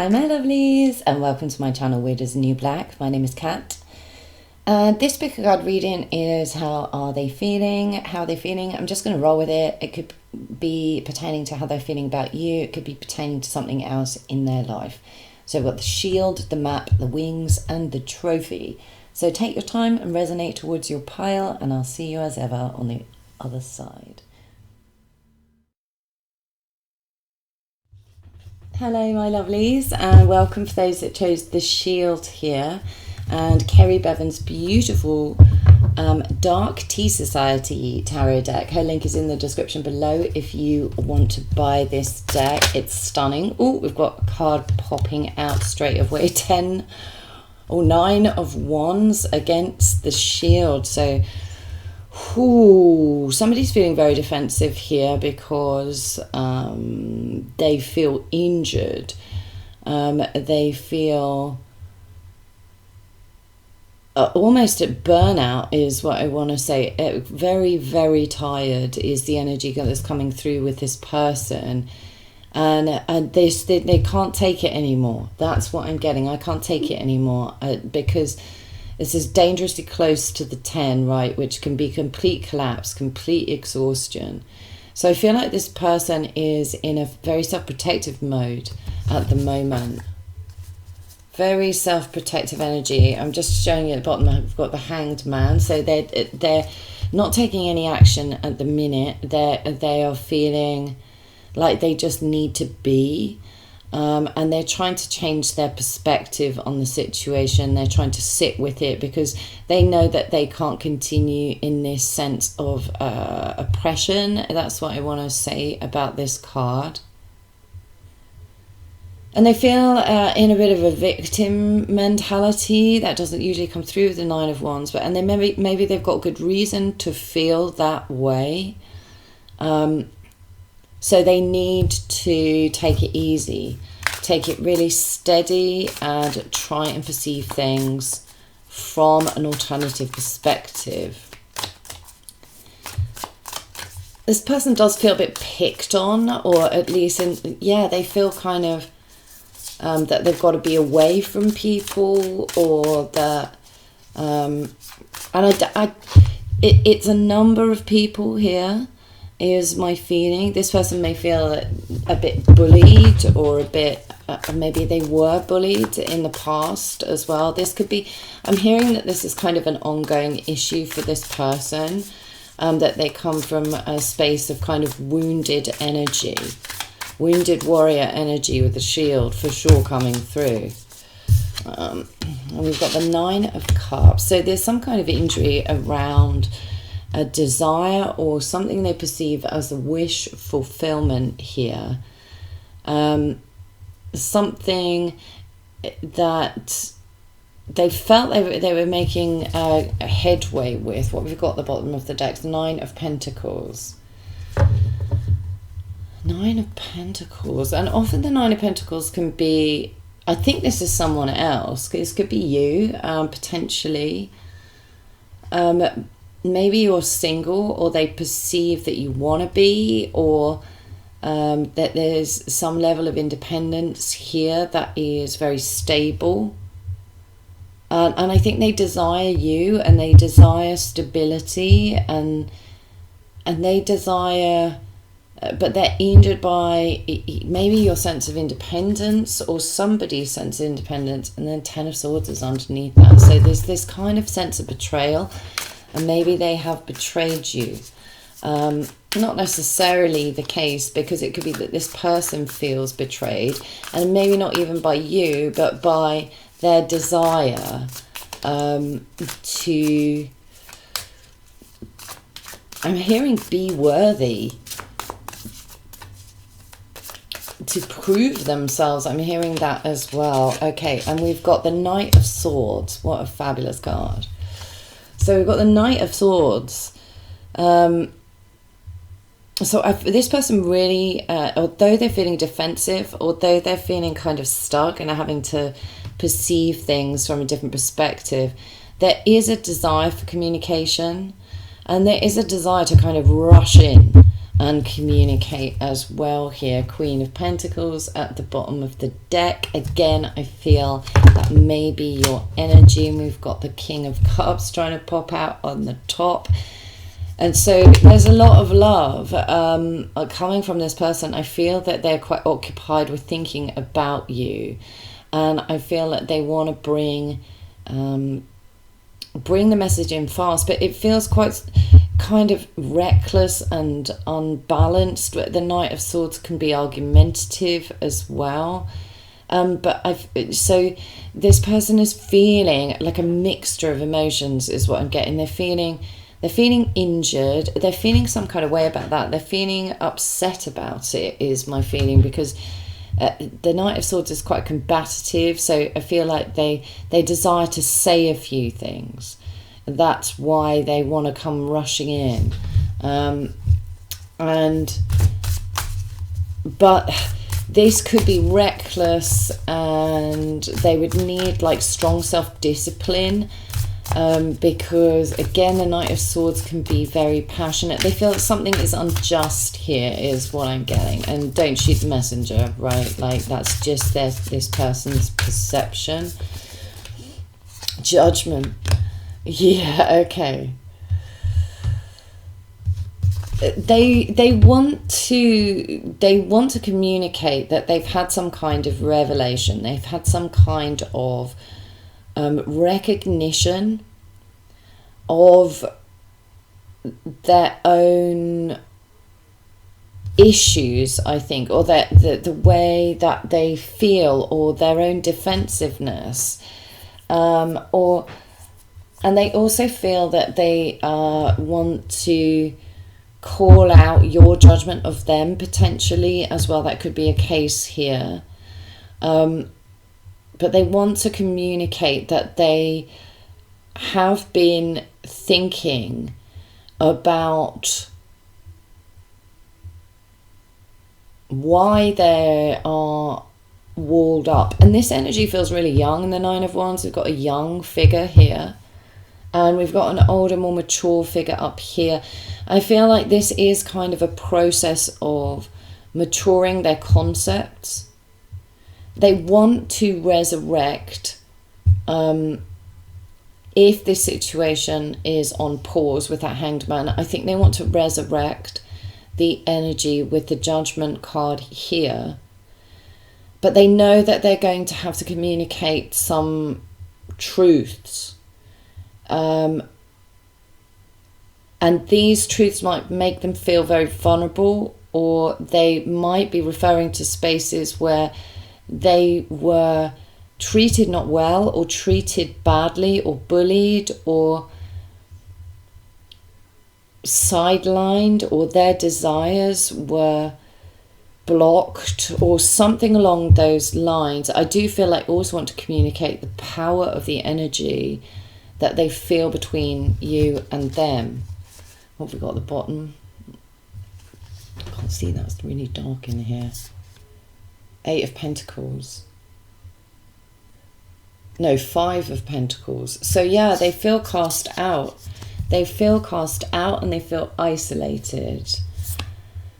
Hi my lovelies, and welcome to my channel WYRD is the New Black. My name is Kat. This pick a card reading is how are they feeling, I'm just going to roll with it. It could be pertaining to how they're feeling about you, it could be pertaining to something else in their life. So we've got the shield, the map, the wings and the trophy. So take your time and resonate towards your pile, and I'll see you as ever on the other side. Hello my lovelies, and welcome for those that chose the shield here and Kerry Bevan's beautiful Dark Tea Society tarot deck. Her link is in the description below if you want to buy this deck. It's stunning. Oh, we've got a card popping out straight away. 10 or 9 of wands against the shield. So somebody's feeling very defensive here because they feel injured. They feel almost at burnout is what I want to say. Very, very tired is the energy that's coming through with this person. And they can't take it anymore. That's what I'm getting. I can't take it anymore because this is dangerously close to the 10, right? Which can be complete collapse, complete exhaustion. So I feel like this person is in a very self-protective mode at the moment. Very self-protective energy. I'm just showing you at the bottom, I've got the Hanged Man. So they're not taking any action at the minute. They are feeling like they just need to be. And they're trying to change their perspective on the situation. They're trying to sit with it because they know that they can't continue in this sense of oppression. That's what I want to say about this card. And they feel in a bit of a victim mentality. That doesn't usually come through with the 9 of wands, and then maybe they've got good reason to feel that way. So they need to take it easy, take it really steady, and try and perceive things from an alternative perspective. This person does feel a bit picked on, or at least, they feel kind of that they've got to be away from people, or that, it's a number of people here. Is my feeling. This person may feel a bit bullied, or a bit maybe they were bullied in the past as well. This could be, I'm hearing that this is kind of an ongoing issue for this person, that they come from a space of kind of wounded energy, wounded warrior energy, with the shield for sure coming through. And we've got the 9 of Cups. So there's some kind of injury around a desire or something they perceive as a wish fulfillment here. Something that they felt they were making a headway with. What we've got at the bottom of the deck, the 9 of Pentacles. 9 of Pentacles. And often the 9 of Pentacles can be, I think this is someone else. This could be you, potentially. Maybe you're single, or they perceive that you want to be, or that there's some level of independence here that is very stable. And I think they desire you, and they desire stability, and they desire, but they're injured by maybe your sense of independence or somebody's sense of independence, and then 10 of Swords is underneath that. So there's this kind of sense of betrayal. And maybe they have betrayed you. Not necessarily the case, because it could be that this person feels betrayed, and maybe not even by you, but by their desire to, I'm hearing, be worthy, to prove themselves. I'm hearing that as well. Okay, and we've got the Knight of Swords. What a fabulous card. So we've got the Knight of Swords. This person really, although they're feeling defensive, although they're feeling kind of stuck and are having to perceive things from a different perspective, there is a desire for communication, and there is a desire to kind of rush in and communicate as well here. Queen of Pentacles at the bottom of the deck. Again, I feel that may be your energy. And we've got the King of Cups trying to pop out on the top. And so there's a lot of love coming from this person. I feel that they're quite occupied with thinking about you. And I feel that they want to bring the message in fast. But it feels quite kind of reckless and unbalanced. The Knight of Swords can be argumentative as well. So this person is feeling like a mixture of emotions is what I'm getting. They're feeling injured. They're feeling some kind of way about that. They're feeling upset about it is my feeling, because the Knight of Swords is quite combative. So I feel like they desire to say a few things. That's why they want to come rushing in. But this could be reckless, and they would need like strong self-discipline. Because again, the Knight of Swords can be very passionate. They feel that something is unjust here is what I'm getting. And don't shoot the messenger, right? Like that's just this person's perception. Judgment. Yeah, okay. They want to communicate that they've had some kind of revelation. They've had some kind of recognition of their own issues, I think, or that the way that they feel, or their own defensiveness, and they also feel that they want to call out your judgment of them potentially as well. That could be a case here. But they want to communicate that they have been thinking about why they are walled up. And this energy feels really young in the Nine of Wands. We've got a young figure here. And we've got an older, more mature figure up here. I feel like this is kind of a process of maturing their concepts. They want to resurrect, if this situation is on pause with that Hanged Man, I think they want to resurrect the energy with the Judgment card here. But they know that they're going to have to communicate some truths. And these truths might make them feel very vulnerable, or they might be referring to spaces where they were treated not well, or treated badly, or bullied, or sidelined, or their desires were blocked, or something along those lines. I do feel like I also want to communicate the power of the energy that they feel between you and them. What have we got at the bottom? I can't see, that's really dark in here. 8 of Pentacles. No, 5 of Pentacles. So yeah, they feel cast out. They feel cast out and they feel isolated.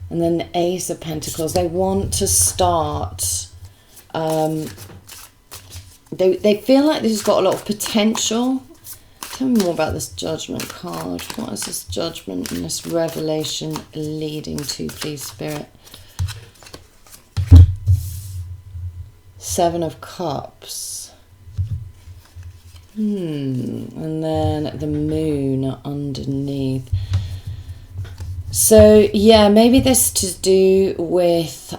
And then the Ace of Pentacles. They want to start. They feel like this has got a lot of potential. Tell me more about this Judgment card. What is this Judgment and this revelation leading to, please, Spirit? 7 of Cups. And then the Moon underneath. So yeah, maybe this to do with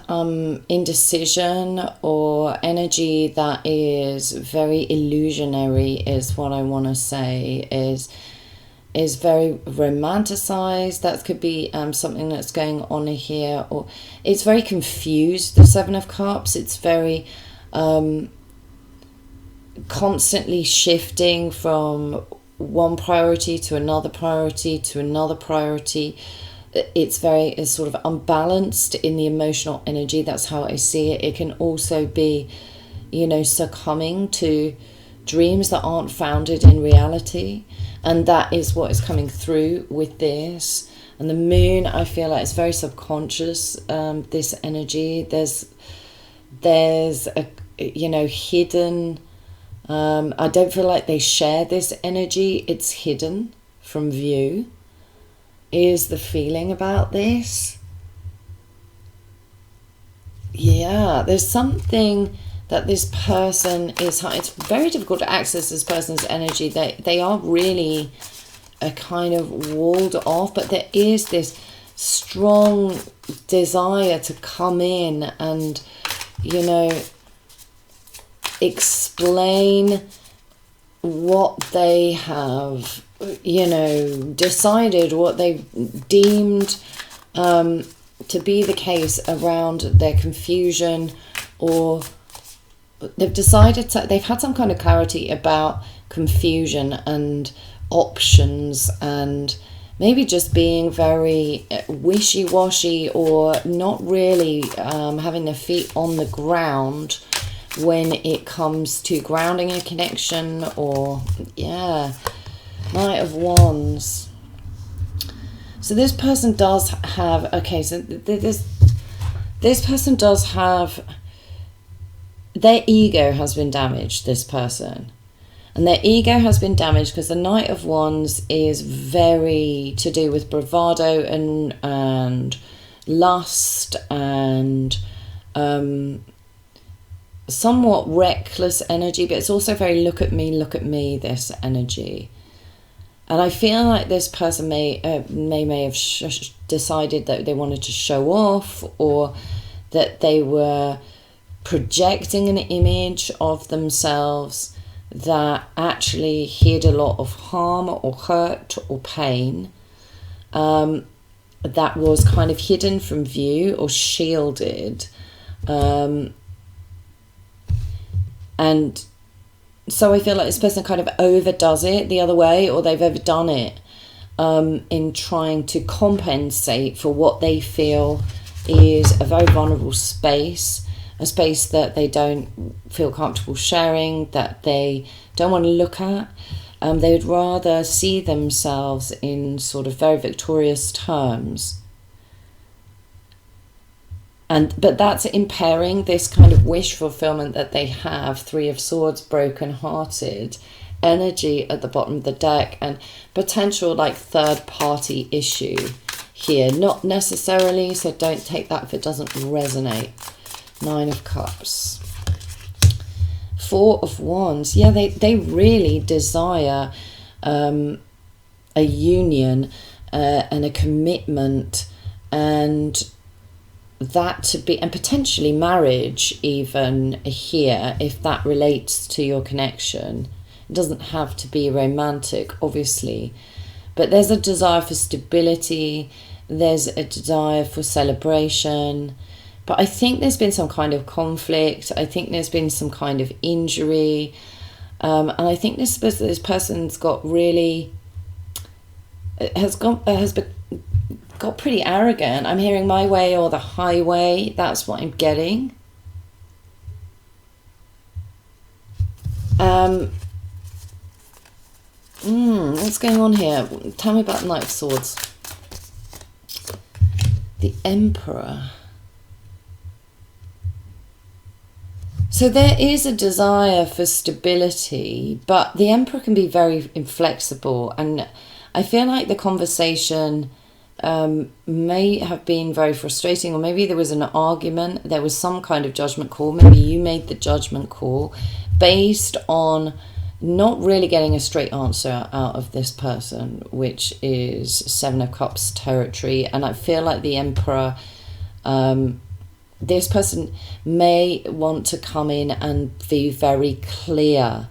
indecision, or energy that is very illusionary is what I want to say, is very romanticized. That could be something that's going on here, or it's very confused, the 7 of Cups. It's very constantly shifting from one priority to another priority to another priority. It's sort of unbalanced in the emotional energy. That's how I see it. It can also be, you know, succumbing to dreams that aren't founded in reality. And that is what is coming through with this. And the moon, I feel like it's very subconscious, this energy. There's a, hidden, I don't feel like they share this energy. It's hidden from view, is the feeling about this. Yeah, there's something that this person is, it's very difficult to access this person's energy. They are really a kind of walled off, but there is this strong desire to come in and, explain what they have, decided, what they've deemed to be the case around their confusion, or they've decided they've had some kind of clarity about confusion and options, and maybe just being very wishy-washy, or not really having their feet on the ground when it comes to grounding a connection. Or Knight of Wands. So this person does have, this person does have, their ego has been damaged, this person. And their ego has been damaged because the Knight of Wands is very to do with bravado and lust and somewhat reckless energy, but it's also very look at me, this energy. And I feel like this person may have decided that they wanted to show off, or that they were projecting an image of themselves that actually hid a lot of harm or hurt or pain, that was kind of hidden from view or shielded. And so I feel like this person kind of overdoes it the other way, or they've overdone it in trying to compensate for what they feel is a very vulnerable space, a space that they don't feel comfortable sharing, that they don't want to look at. They would rather see themselves in sort of very victorious terms. But that's impairing this kind of wish fulfillment that they have. Three of Swords, broken-hearted energy at the bottom of the deck, and potential like third-party issue here. Not necessarily, so don't take that if it doesn't resonate. Nine of Cups. Four of Wands. Yeah, they really desire a union and a commitment, and that to be, and potentially marriage even here, if that relates to your connection. It doesn't have to be romantic, obviously, but there's a desire for stability, there's a desire for celebration. But I think there's been some kind of conflict, I think there's been some kind of injury, and I think this person's got really, has got pretty arrogant. I'm hearing my way or the highway. That's what I'm getting. What's going on here? Tell me about the Knight of Swords. The Emperor. So there is a desire for stability, but the Emperor can be very inflexible, and I feel like the conversation may have been very frustrating, or maybe there was an argument, there was some kind of judgment call, maybe you made the judgment call based on not really getting a straight answer out of this person, which is Seven of Cups territory. And I feel like the Emperor, this person may want to come in and be very clear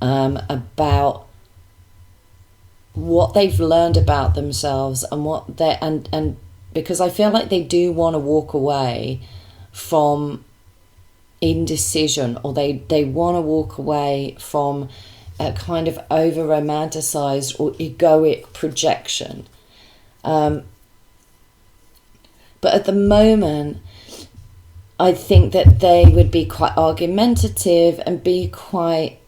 about what they've learned about themselves, and what they and because I feel like they do want to walk away from indecision, or they want to walk away from a kind of over romanticized or egoic projection, but at the moment I think that they would be quite argumentative and be quite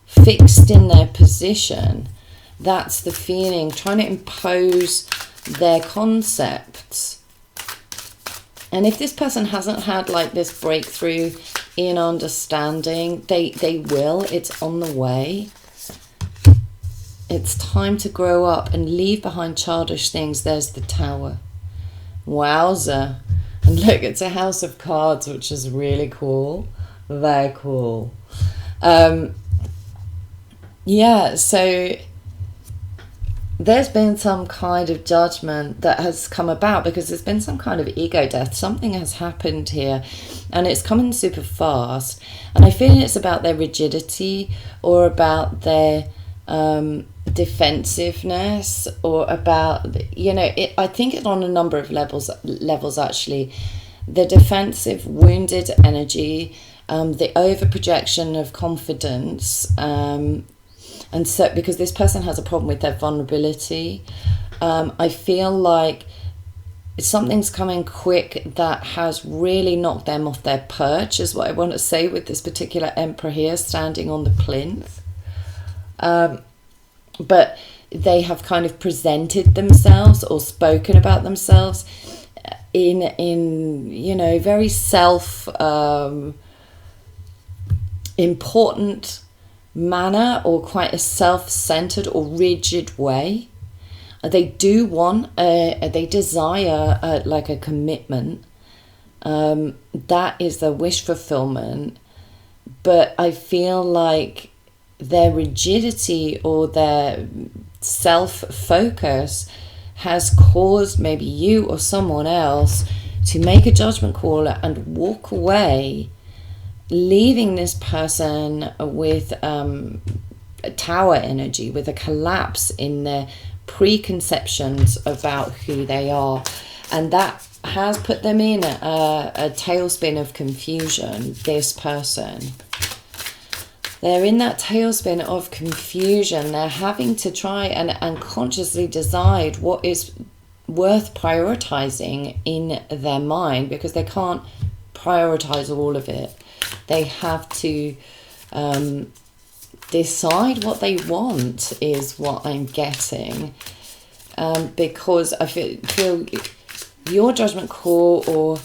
fixed in their position. That's the feeling, trying to impose their concepts. And if this person hasn't had like this breakthrough in understanding, they will. It's on the way. It's time to grow up and leave behind childish things. There's the Tower. Wowza. And look, it's a house of cards, which is really cool. Very cool. Yeah, so there's been some kind of judgment that has come about because there's been some kind of ego death. Something has happened here and it's coming super fast. And I feel it's about their rigidity or about their defensiveness or about, I think it's on a number of levels actually. The defensive, wounded energy, the over-projection of confidence, and so because this person has a problem with their vulnerability, I feel like something's coming quick that has really knocked them off their perch, is what I want to say with this particular Emperor here standing on the plinth. But they have kind of presented themselves or spoken about themselves in very important manner, or quite a self-centered or rigid way. They do want they desire like a commitment. That is the wish fulfillment. But I feel like their rigidity or their self-focus has caused maybe you or someone else to make a judgment call and walk away, leaving this person with a tower energy, with a collapse in their preconceptions about who they are. And that has put them in a tailspin of confusion, this person. They're in that tailspin of confusion. They're having to try and consciously decide what is worth prioritizing in their mind, because they can't prioritize all of it. They have to decide what they want, is what I'm getting. Because I feel your judgment call or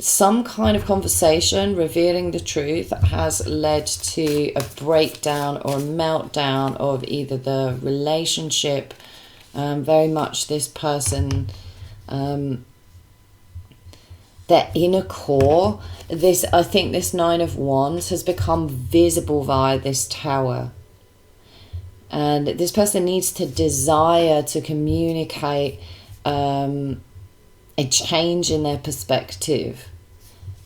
some kind of conversation revealing the truth has led to a breakdown or a meltdown of either the relationship, very much this person, their inner core. I think this Nine of Wands has become visible via this Tower. And this person needs to desire to communicate a change in their perspective.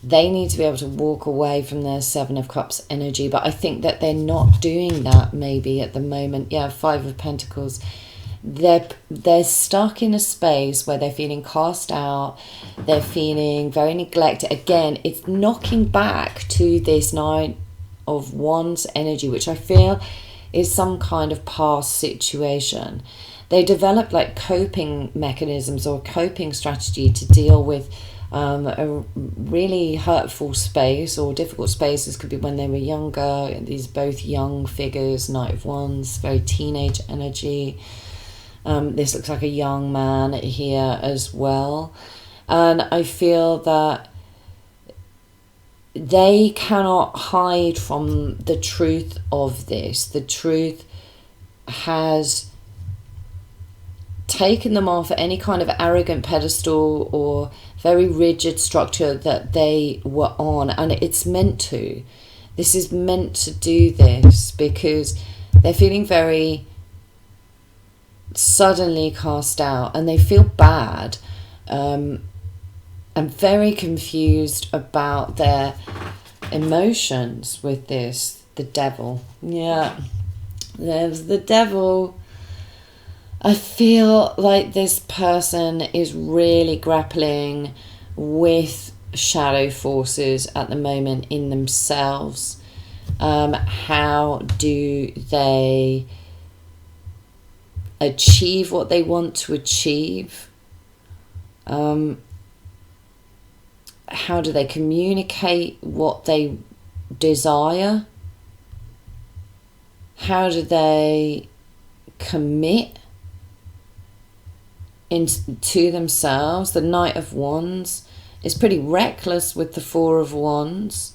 They need to be able to walk away from their Seven of Cups energy, but I think that they're not doing that maybe at the moment. Yeah, Five of Pentacles. They're stuck in a space where they're feeling cast out, they're feeling very neglected. Again, it's knocking back to this Nine of Wands energy, which I feel is some kind of past situation. They develop like coping mechanisms or coping strategy to deal with a really hurtful space or difficult space. This could be when they were younger. These both young figures, Knight of Wands, very teenage energy. This looks like a young man here as well. And I feel that they cannot hide from the truth of this. The truth has taken them off any kind of arrogant pedestal or very rigid structure that they were on, and it's meant to. This is meant to do this because they're feeling very suddenly cast out and they feel bad. I'm very confused about their emotions with this. The Devil. Yeah, there's the Devil. I feel like this person is really grappling with shadow forces at the moment in themselves. How do they achieve what they want to achieve? How do they communicate what they desire? How do they commit? into themselves. The Knight of Wands is pretty reckless with the Four of Wands.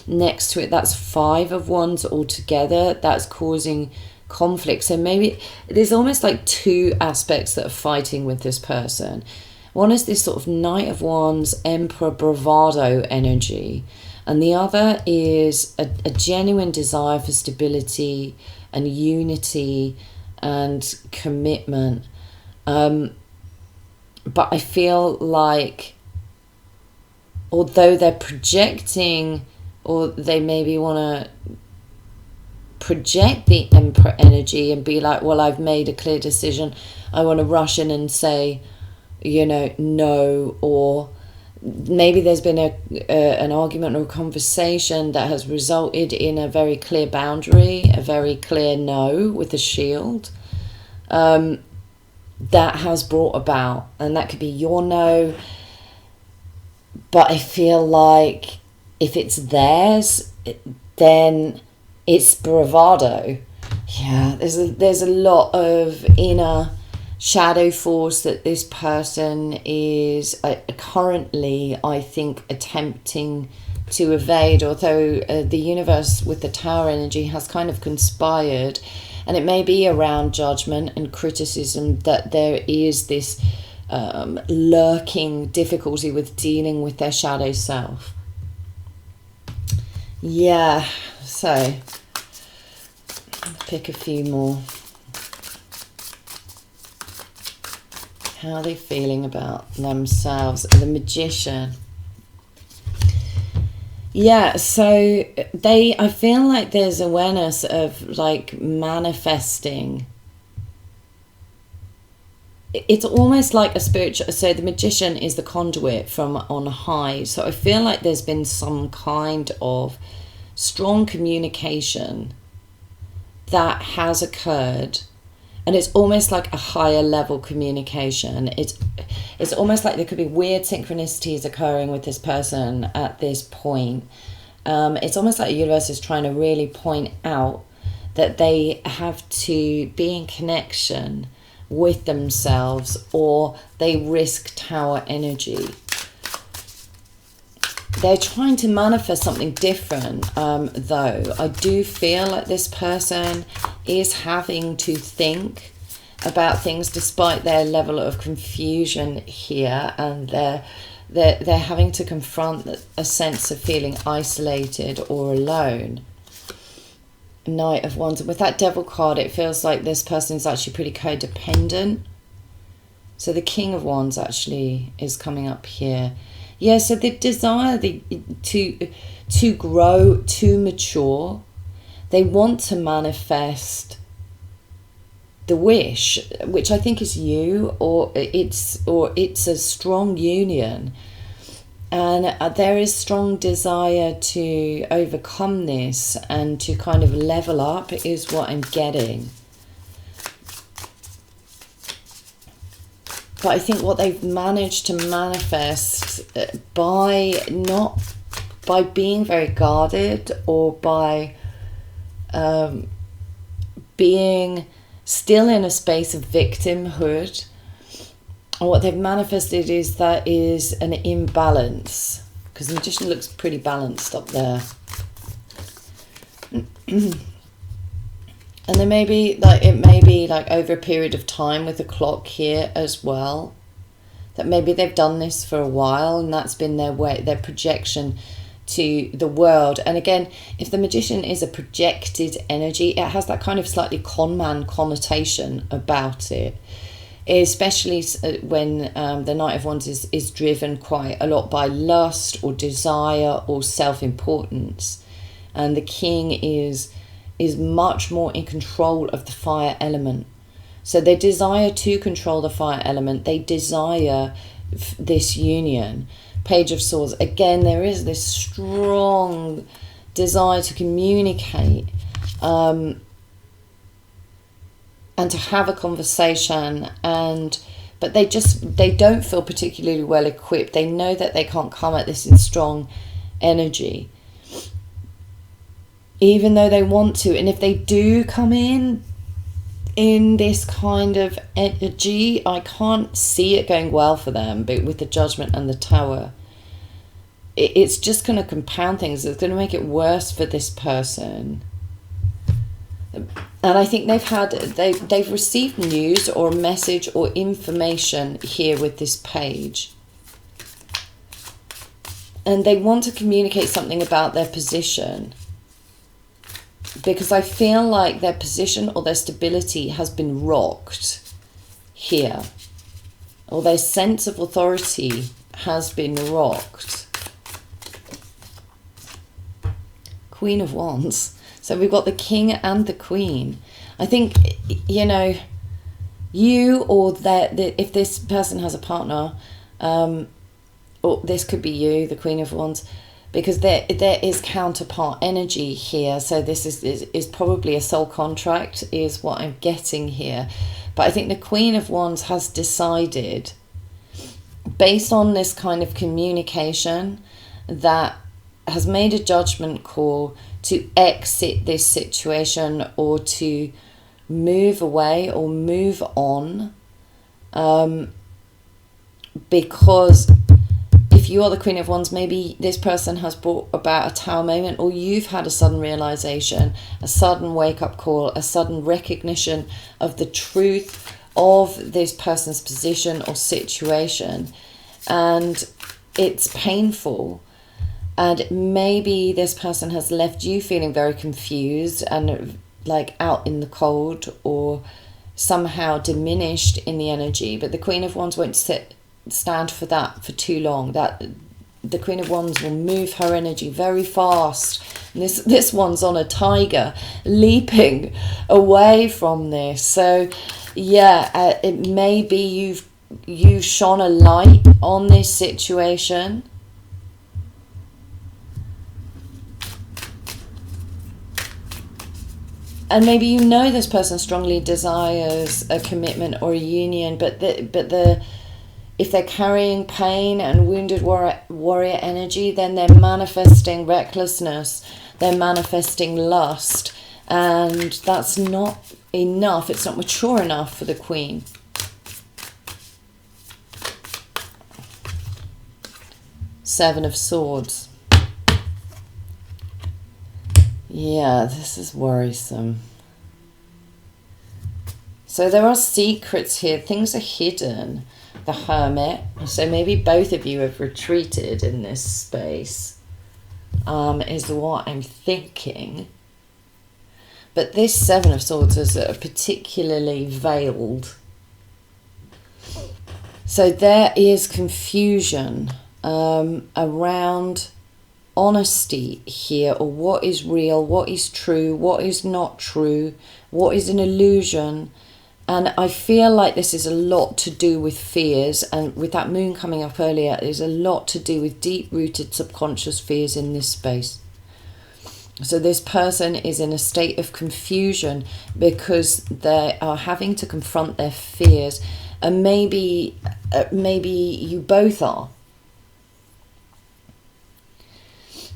Next to it, that's Five of Wands altogether. That's causing conflict. So maybe there's almost like two aspects that are fighting with this person. One is this sort of Knight of Wands, Emperor bravado energy. And the other is a genuine desire for stability and unity and commitment. But I feel like, although they're projecting, or they maybe want to project the Emperor energy and be like, well, I've made a clear decision, I want to rush in and say, no, or maybe there's been an argument or a conversation that has resulted in a very clear boundary, a very clear no with a shield, that has brought about, and that could be your no. But I feel like if it's theirs, then it's bravado. Yeah, there's a lot of inner shadow force that this person is currently, I think, attempting to evade, although the universe with the Tower energy has kind of conspired, and it may be around judgment and criticism that there is this lurking difficulty with dealing with their shadow self. Yeah, so pick a few more. How are they feeling about themselves? The Magician. Yeah, so I feel like there's awareness of like manifesting. It's almost like a spiritual, so the Magician is the conduit from on high. So I feel like there's been some kind of strong communication that has occurred. And it's almost like a higher level communication. It's almost like there could be weird synchronicities occurring with this person at this point. It's almost like the universe is trying to really point out that they have to be in connection with themselves, or they risk Tower energy. They're trying to manifest something different, though. I do feel like this person is having to think about things despite their level of confusion here, and they're having to confront a sense of feeling isolated or alone. Knight of Wands. With that Devil card, it feels like this person is actually pretty codependent. So the King of Wands actually is coming up here. Yeah, so the desire to grow, to mature. They want to manifest the wish, which I think is you, or it's a strong union. And there is strong desire to overcome this and to kind of level up is what I'm getting. But I think what they've managed to manifest by being very guarded, or by being still in a space of victimhood, what they've manifested is an imbalance, because the Magician looks pretty balanced up there. And there may be like over a period of time with the clock here as well, that maybe they've done this for a while and that's been their projection to the world. And again, if the Magician is a projected energy, it has that kind of slightly con man connotation about it, especially when the Knight of Wands is driven quite a lot by lust or desire or self-importance, and the King is much more in control of the fire element. So they desire to control the fire element. They desire this union. Page of Swords. Again, there is this strong desire to communicate and to have a conversation, but they don't feel particularly well equipped. They know that they can't come at this in strong energy, even though they want to. And if they do come in, in this kind of energy, I can't see it going well for them, but with the Judgment and the Tower, it's just going to compound things. It's going to make it worse for this person. And I think they've received news or message or information here with this page. And they want to communicate something about their position. Because I feel like their position or their stability has been rocked here. Or their sense of authority has been rocked. Queen of Wands. So we've got the King and the Queen. I think, you know, you or if this person has a partner, or this could be you, the Queen of Wands, because there is counterpart energy here. So this is probably a soul contract is what I'm getting here. But I think the Queen of Wands has decided, based on this kind of communication, that has made a judgment call to exit this situation or to move away or move on. Because if you are the Queen of Wands, maybe this person has brought about a Tower moment, or you've had a sudden realization, a sudden wake-up call, a sudden recognition of the truth of this person's position or situation. And it's painful. And maybe this person has left you feeling very confused and like out in the cold, or somehow diminished in the energy. But the Queen of Wands won't stand for that for too long. That the Queen of Wands will move her energy very fast. And this one's on a tiger, leaping away from this. So yeah, it may be you've shone a light on this situation. And maybe you know this person strongly desires a commitment or a union, but if they're carrying pain and wounded warrior energy, then they're manifesting recklessness, they're manifesting lust, and that's not enough. It's not mature enough for the Queen. Seven of Swords. Yeah, this is worrisome. So there are secrets here. Things are hidden. The Hermit. So maybe both of you have retreated in this space, is what I'm thinking. But this Seven of Swords is particularly veiled. So there is confusion around honesty here, or what is real, what is true, what is not true, what is an illusion. And I feel like this is a lot to do with fears, and with that moon coming up earlier, there's a lot to do with deep-rooted subconscious fears in this space. So this person is in a state of confusion because they are having to confront their fears, and maybe you both are.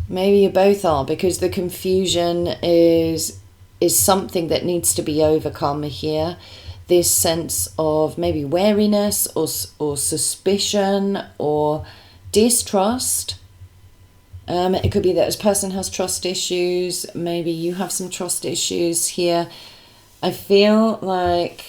Maybe you both are, because the confusion is something that needs to be overcome here. This sense of maybe wariness or suspicion or distrust. It could be that this person has trust issues. Maybe you have some trust issues here. I feel like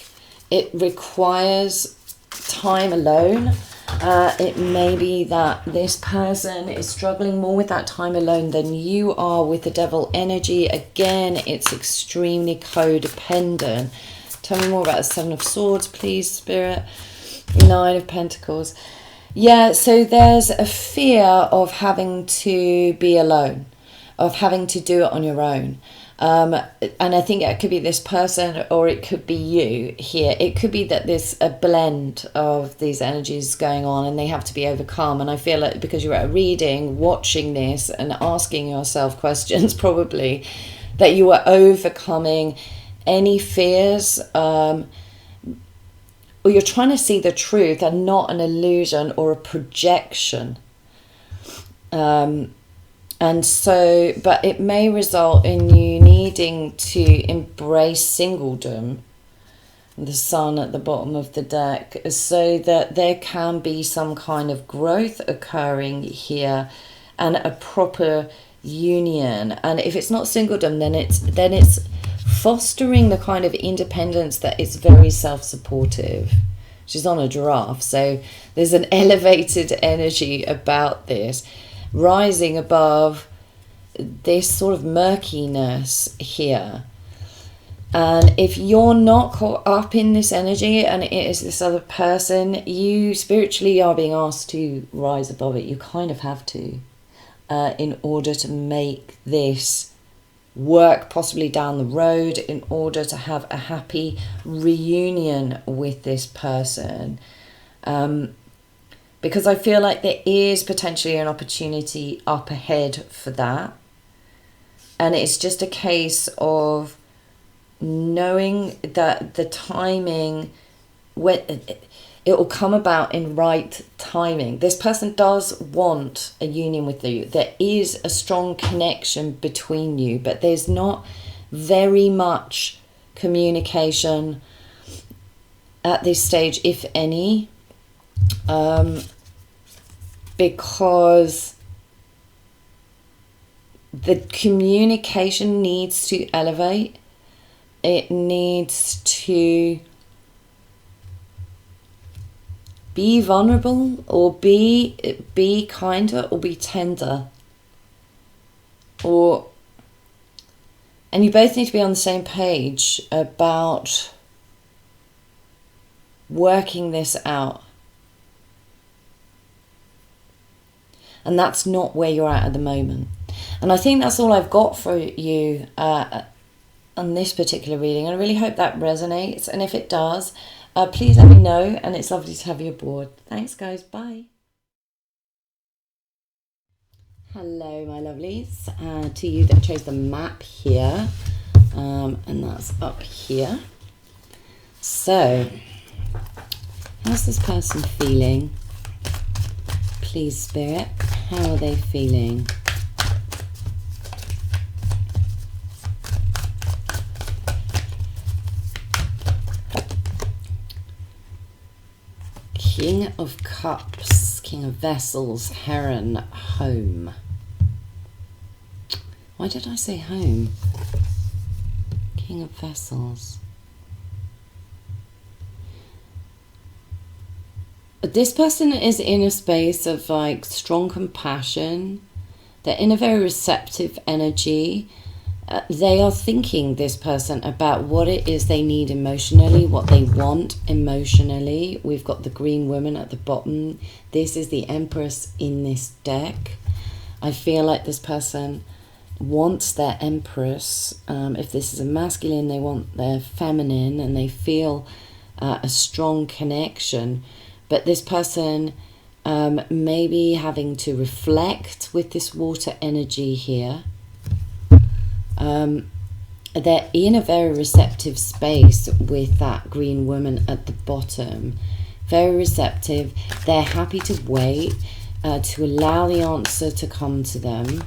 it requires time alone. It may be that this person is struggling more with that time alone than you are with the Devil energy. Again, it's extremely codependent. Tell me more about the Seven of Swords, please, Spirit. Nine of Pentacles. Yeah, so there's a fear of having to be alone, of having to do it on your own. And I think it could be this person, or it could be you here. It could be that there's a blend of these energies going on and they have to be overcome. And I feel like because you're at a reading, watching this and asking yourself questions probably, that you are overcoming any fears, or you're trying to see the truth and not an illusion or a projection. And so, but it may result in you needing to embrace singledom the sun at the bottom of the deck, so that there can be some kind of growth occurring here and a proper union. And if it's not singledom, then it's fostering the kind of independence that is very self-supportive. She's on a giraffe, so there's an elevated energy about this, rising above this sort of murkiness here. And if you're not caught up in this energy and it is this other person, you spiritually are being asked to rise above it. You kind of have to, in order to make this work possibly down the road, in order to have a happy reunion with this person. Because I feel like there is potentially an opportunity up ahead for that. And it's just a case of knowing that the timing, when it will come about in right timing. This person does want a union with you. There is a strong connection between you, but there's not very much communication at this stage, if any, because the communication needs to elevate. It needs to be vulnerable, or be kinder, or be tender. And you both need to be on the same page about working this out. And that's not where you're at the moment. And I think that's all I've got for you on this particular reading. I really hope that resonates. And if it does, please let me know. And it's lovely to have you aboard. Thanks, guys. Bye. Hello, my lovelies. To you that chose the map here. And that's up here. So, how's this person feeling? Please, Spirit. How are they feeling? King of Cups, King of Vessels, Heron, Home. Why did I say home? King of Vessels. This person is in a space of like strong compassion. They're in a very receptive energy. They are thinking, this person, about what it is they need emotionally, what they want emotionally. We've got the green woman at the bottom. This is the Empress in this deck. I feel like this person wants their Empress. If this is a masculine, they want their feminine, and they feel a strong connection. But this person may be having to reflect with this water energy here. They're in a very receptive space with that green woman at the bottom. Very receptive. They're happy to wait, to allow the answer to come to them.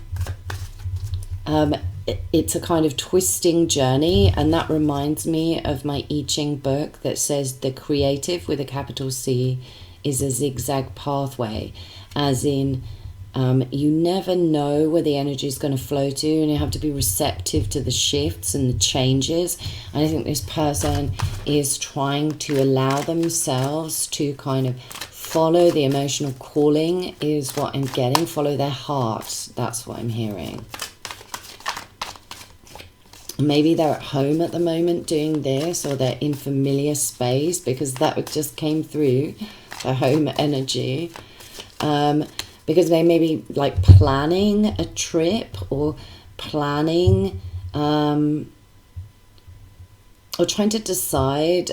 It's a kind of twisting journey, and that reminds me of my I Ching book that says the creative with a capital C is a zigzag pathway, as in you never know where the energy is going to flow to, and you have to be receptive to the shifts and the changes. And I think this person is trying to allow themselves to kind of follow the emotional calling, is what I'm getting. Follow their heart. That's what I'm hearing. Maybe they're at home at the moment doing this, or they're in familiar space, because that just came through, the home energy. Because they may be like planning a trip, or planning or trying to decide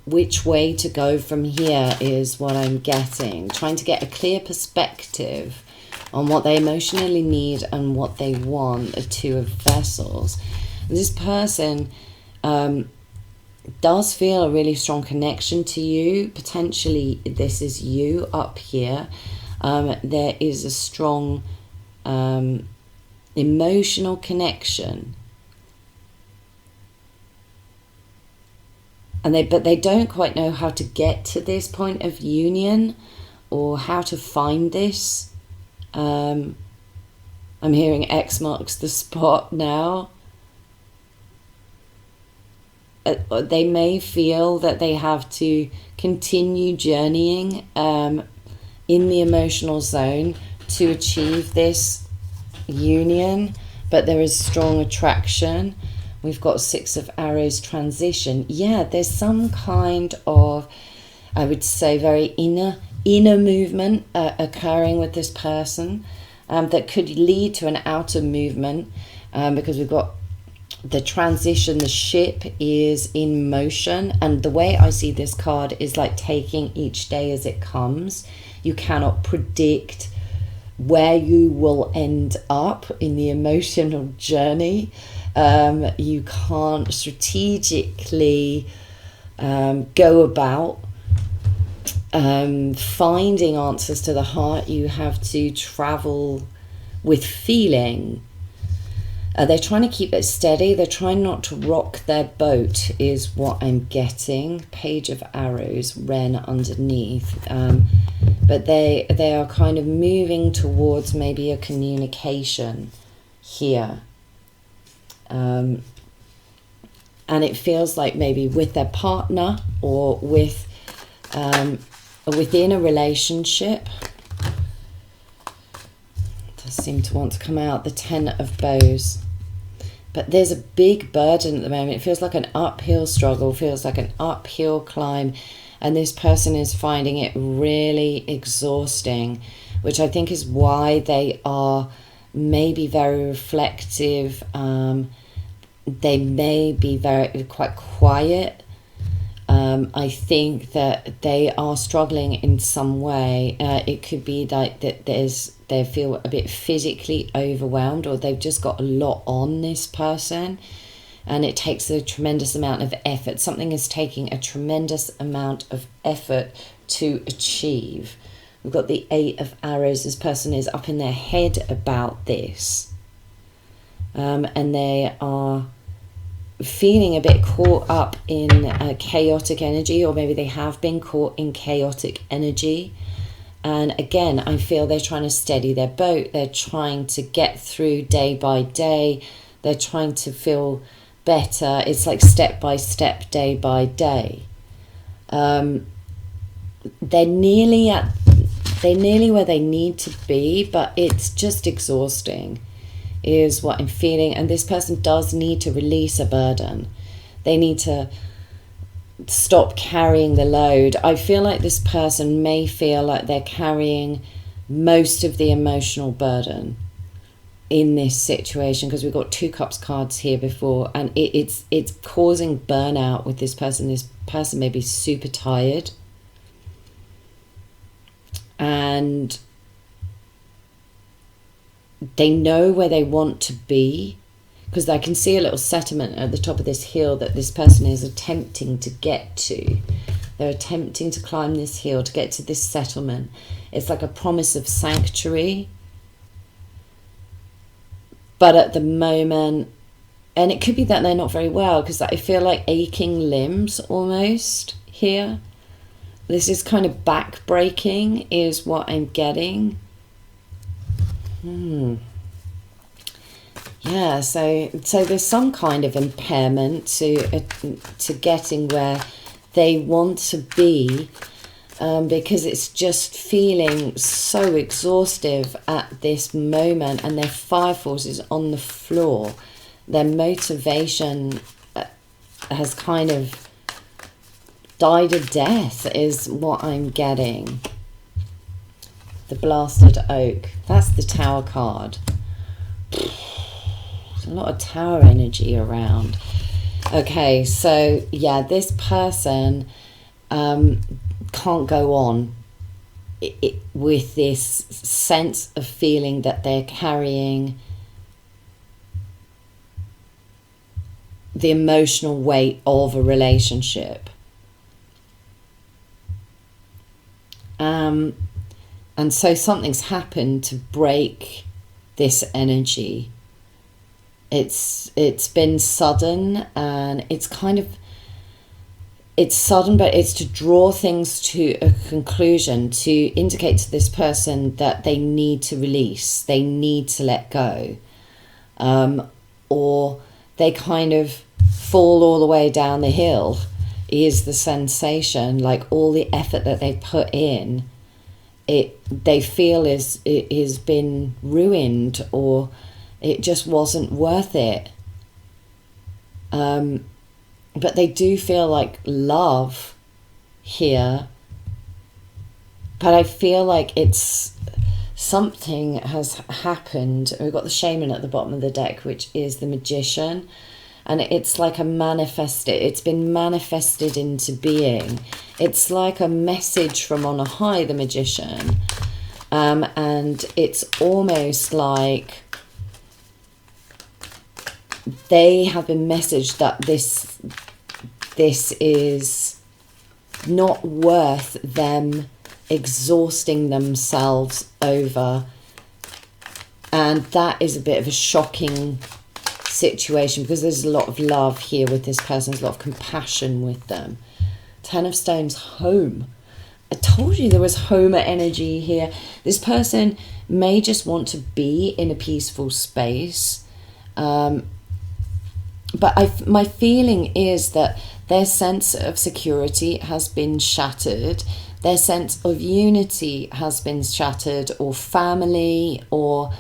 which way to go from here, is what I'm getting. Trying to get a clear perspective on what they emotionally need and what they want. A Two of Vessels. This person does feel a really strong connection to you. Potentially this is you up here. There is a strong emotional connection. but they don't quite know how to get to this point of union or how to find this. I'm hearing X marks the spot now. They may feel that they have to continue journeying in the emotional zone to achieve this union, but there is strong attraction. We've got Six of Arrows transition. Yeah, there's some kind of, I would say, very inner movement occurring with this person that could lead to an outer movement, because we've got the transition, the ship is in motion, and the way I see this card is like taking each day as it comes. You cannot predict where you will end up in the emotional journey. You can't strategically go about finding answers to the heart. You have to travel with feeling. They're trying to keep it steady. They're trying not to rock their boat is what I'm getting. Page of Arrows, Wren underneath. But they are kind of moving towards maybe a communication here. And it feels like maybe with their partner or with within a relationship. Does seem to want to come out, the Ten of Bows. But there's a big burden at the moment. It feels like an uphill struggle, feels like an uphill climb, and this person is finding it really exhausting, which I think is why they are maybe very reflective. They may be quite quiet. I think that they are struggling in some way. It could be like that they feel a bit physically overwhelmed, or they've just got a lot on, this person, and it takes a tremendous amount of effort. Something is taking a tremendous amount of effort to achieve. We've got the Eight of Arrows. This person is up in their head about this, and they are feeling a bit caught up in chaotic energy, or maybe they have been caught in chaotic energy. And again, I feel they're trying to steady their boat. They're trying to get through day by day. They're trying to feel better. It's like step by step, day by day. They're nearly where they need to be, but it's just exhausting, is what I'm feeling. And this person does need to release a burden. They need to stop carrying the load. I feel like this person may feel like they're carrying most of the emotional burden in this situation, because we've got Two Cups cards here before, and it's causing burnout with this person. This person may be super tired, and they know where they want to be, because I can see a little settlement at the top of this hill that this person is attempting to get to. They're attempting to climb this hill to get to this settlement. It's like a promise of sanctuary. But at the moment, and it could be that they're not very well, because I feel like aching limbs almost here. This is kind of back-breaking is what I'm getting. Yeah, so there's some kind of impairment to getting where they want to be, because it's just feeling so exhaustive at this moment, and their fire force is on the floor. Their motivation has kind of died a death is what I'm getting. The Blasted Oak, that's the Tower card. There's a lot of Tower energy around. Okay, so yeah, this person can't go on with this sense of feeling that they're carrying the emotional weight of a relationship. And so something's happened to break this energy. It's been sudden, and it's kind of, it's sudden, but it's to draw things to a conclusion, to indicate to this person that they need to release, they need to let go, or they kind of fall all the way down the hill, is the sensation. Like all the effort that they put in, they feel it has been ruined, or it just wasn't worth it. But they do feel like love here. But I feel like it's something has happened. We've got the shaman at the bottom of the deck, which is the magician. And it's like it's been manifested into being. It's like a message from on high, the magician. And it's almost like they have been messaged that this is not worth them exhausting themselves over. And that is a bit of a shocking situation, because there's a lot of love here with this person. There's a lot of compassion with them. Ten of Stones, home. I told you there was home energy here. This person may just want to be in a peaceful space. But my feeling is that their sense of security has been shattered. Their sense of unity has been shattered, or family, or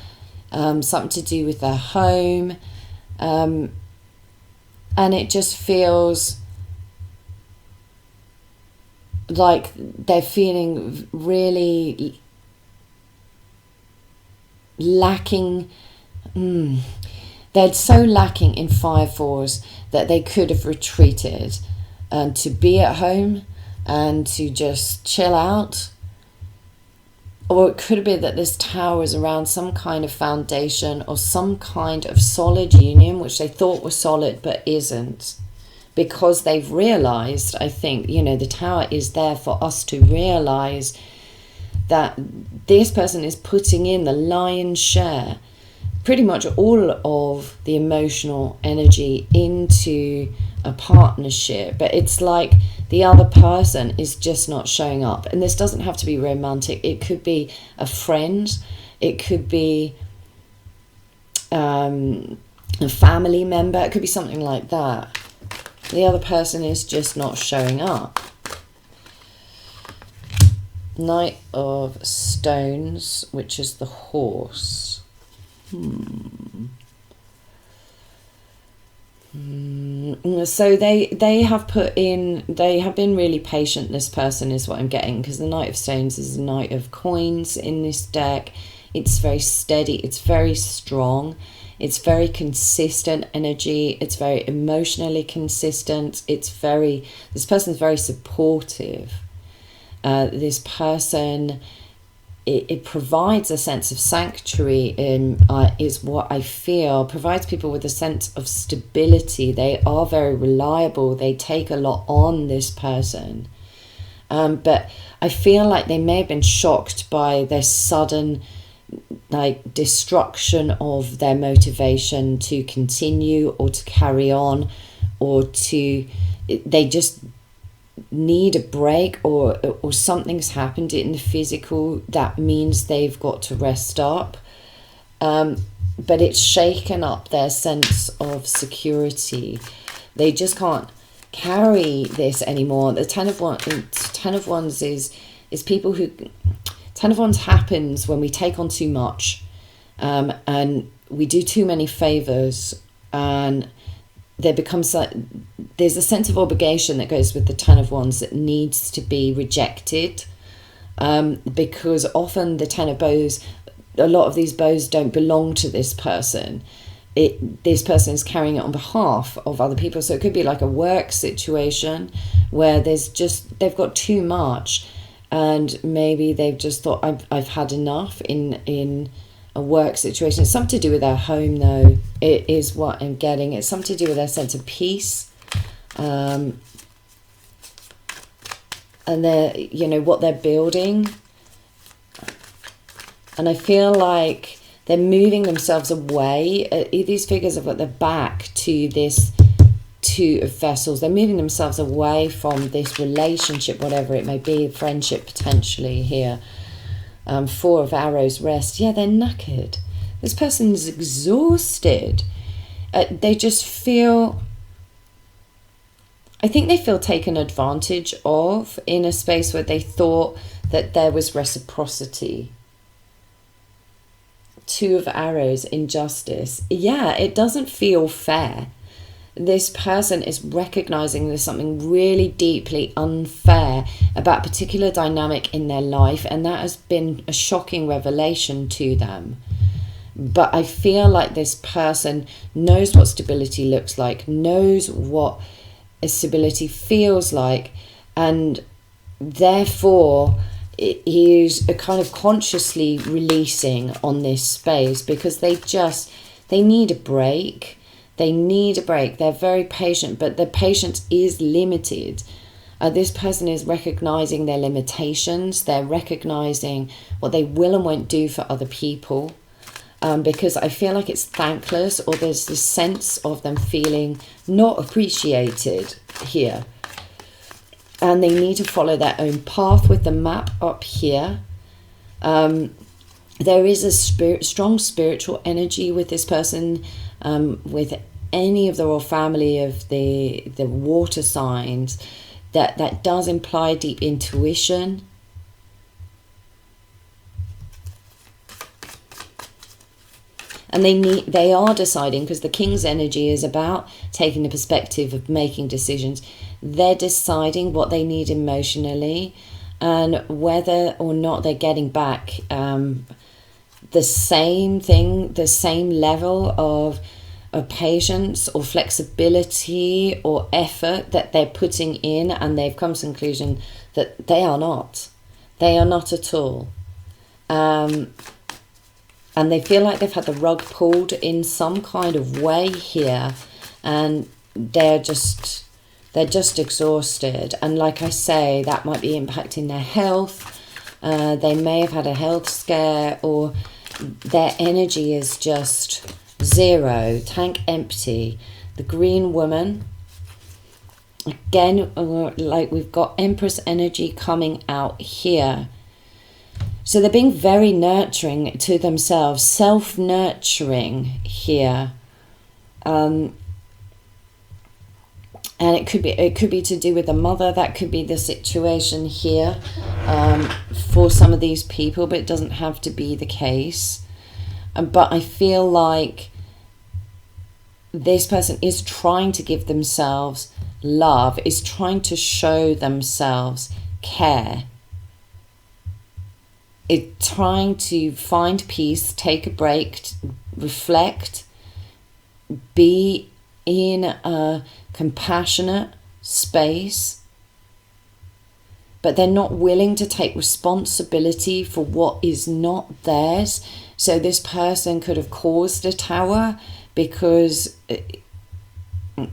something to do with their home. And it just feels like they're feeling really lacking. They're so lacking in 5-4s that they could have retreated and to be at home and to just chill out. Or it could have been that this tower is around some kind of foundation or some kind of solid union, which they thought was solid but isn't. Because they've realised, I think, the tower is there for us to realise that this person is putting in the lion's share, pretty much all of the emotional energy into a partnership. But it's like the other person is just not showing up. And this doesn't have to be romantic. It could be a friend. It could be a family member. It could be something like that. The other person is just not showing up. Knight of Stones, which is the horse. So they have been really patient, this person, is what I'm getting, because the Knight of Stones is a Knight of Coins in this deck. It's very steady, it's very strong, it's very consistent energy, it's very emotionally consistent, this person's very supportive. This person, it provides a sense of sanctuary, is what I feel, provides people with a sense of stability. They are very reliable. They take a lot on, this person. But I feel like they may have been shocked by their sudden destruction of their motivation to continue or to carry on, or they just need a break, or something's happened in the physical that means they've got to rest up, but it's shaken up their sense of security. They just can't carry this anymore. The Ten of Wands is people who... Ten of Wands happens when we take on too much, and we do too many favors, and there becomes there's a sense of obligation that goes with the Ten of Wands that needs to be rejected, because often the Ten of Bows, a lot of these bows don't belong to this person. This person is carrying it on behalf of other people. So it could be like a work situation where they've got too much, and maybe they've just thought, I've had enough in a work situation. It's something to do with their home, though. It is what I'm getting. It's something to do with their sense of peace, and what they're building. And I feel like they're moving themselves away. These figures have got their back to this Two of Vessels. They're moving themselves away from this relationship, whatever it may be, friendship potentially here. Four of Arrows, Rest. Yeah, they're knackered. This person's exhausted. They just feel, I think they feel taken advantage of in a space where they thought that there was reciprocity. Two of Arrows, Injustice. Yeah, it doesn't feel fair. This person is recognizing there's something really deeply unfair about a particular dynamic in their life, and that has been a shocking revelation to them. But I feel like this person knows what stability looks like, knows what a stability feels like, and therefore it is a kind of consciously releasing on this space, because they need a break. They need a break. They're very patient, but their patience is limited. This person is recognizing their limitations. They're recognizing what they will and won't do for other people, because I feel like it's thankless, or there's this sense of them feeling not appreciated here. And they need to follow their own path with the map up here. There is a strong spiritual energy with this person, with any of the royal family of the water signs, that does imply deep intuition. And they are deciding, because the King's energy is about taking the perspective of making decisions. They're deciding what they need emotionally, and whether or not they're getting back the same thing, the same level of patience or flexibility or effort that they're putting in, and they've come to the conclusion that they are not. They are not at all. And they feel like they've had the rug pulled in some kind of way here, and they're just exhausted. And like I say, that might be impacting their health. They may have had a health scare, or their energy is just zero, tank empty. The Green Woman, again, like we've got Empress energy coming out here. So they're being very nurturing to themselves, self-nurturing here. And it could be to do with the mother. That could be the situation here for some of these people, but it doesn't have to be the case. But I feel like this person is trying to give themselves love, is trying to show themselves care, is trying to find peace, take a break, reflect, be in a compassionate space, but they're not willing to take responsibility for what is not theirs. So this person could have caused a tower because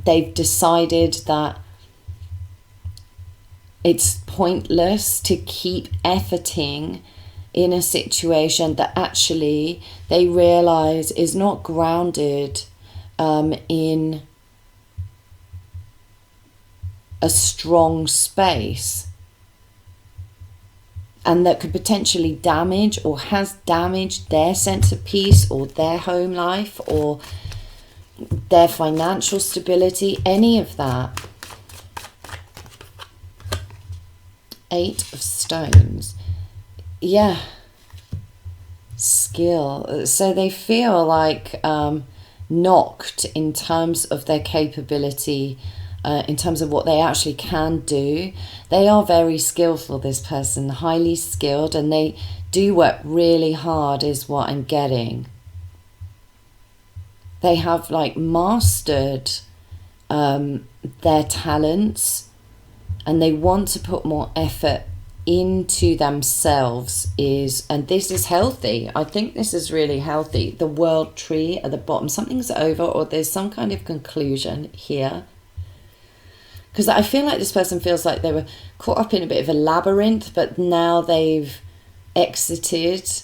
they've decided that it's pointless to keep efforting in a situation that actually they realize is not grounded in a strong space, and that could potentially damage or has damaged their sense of peace or their home life or their financial stability, any of that. 8 of Stones. Yeah. Skill. So they feel like knocked in terms of their capability, in terms of what they actually can do. They are very skillful, this person, highly skilled, and they do work really hard is what I'm getting. They have like mastered their talents, and they want to put more effort into themselves, and this is healthy. I think this is really healthy. The World Tree at the bottom, something's over, or there's some kind of conclusion here. Because I feel like this person feels like they were caught up in a bit of a labyrinth, but now they've exited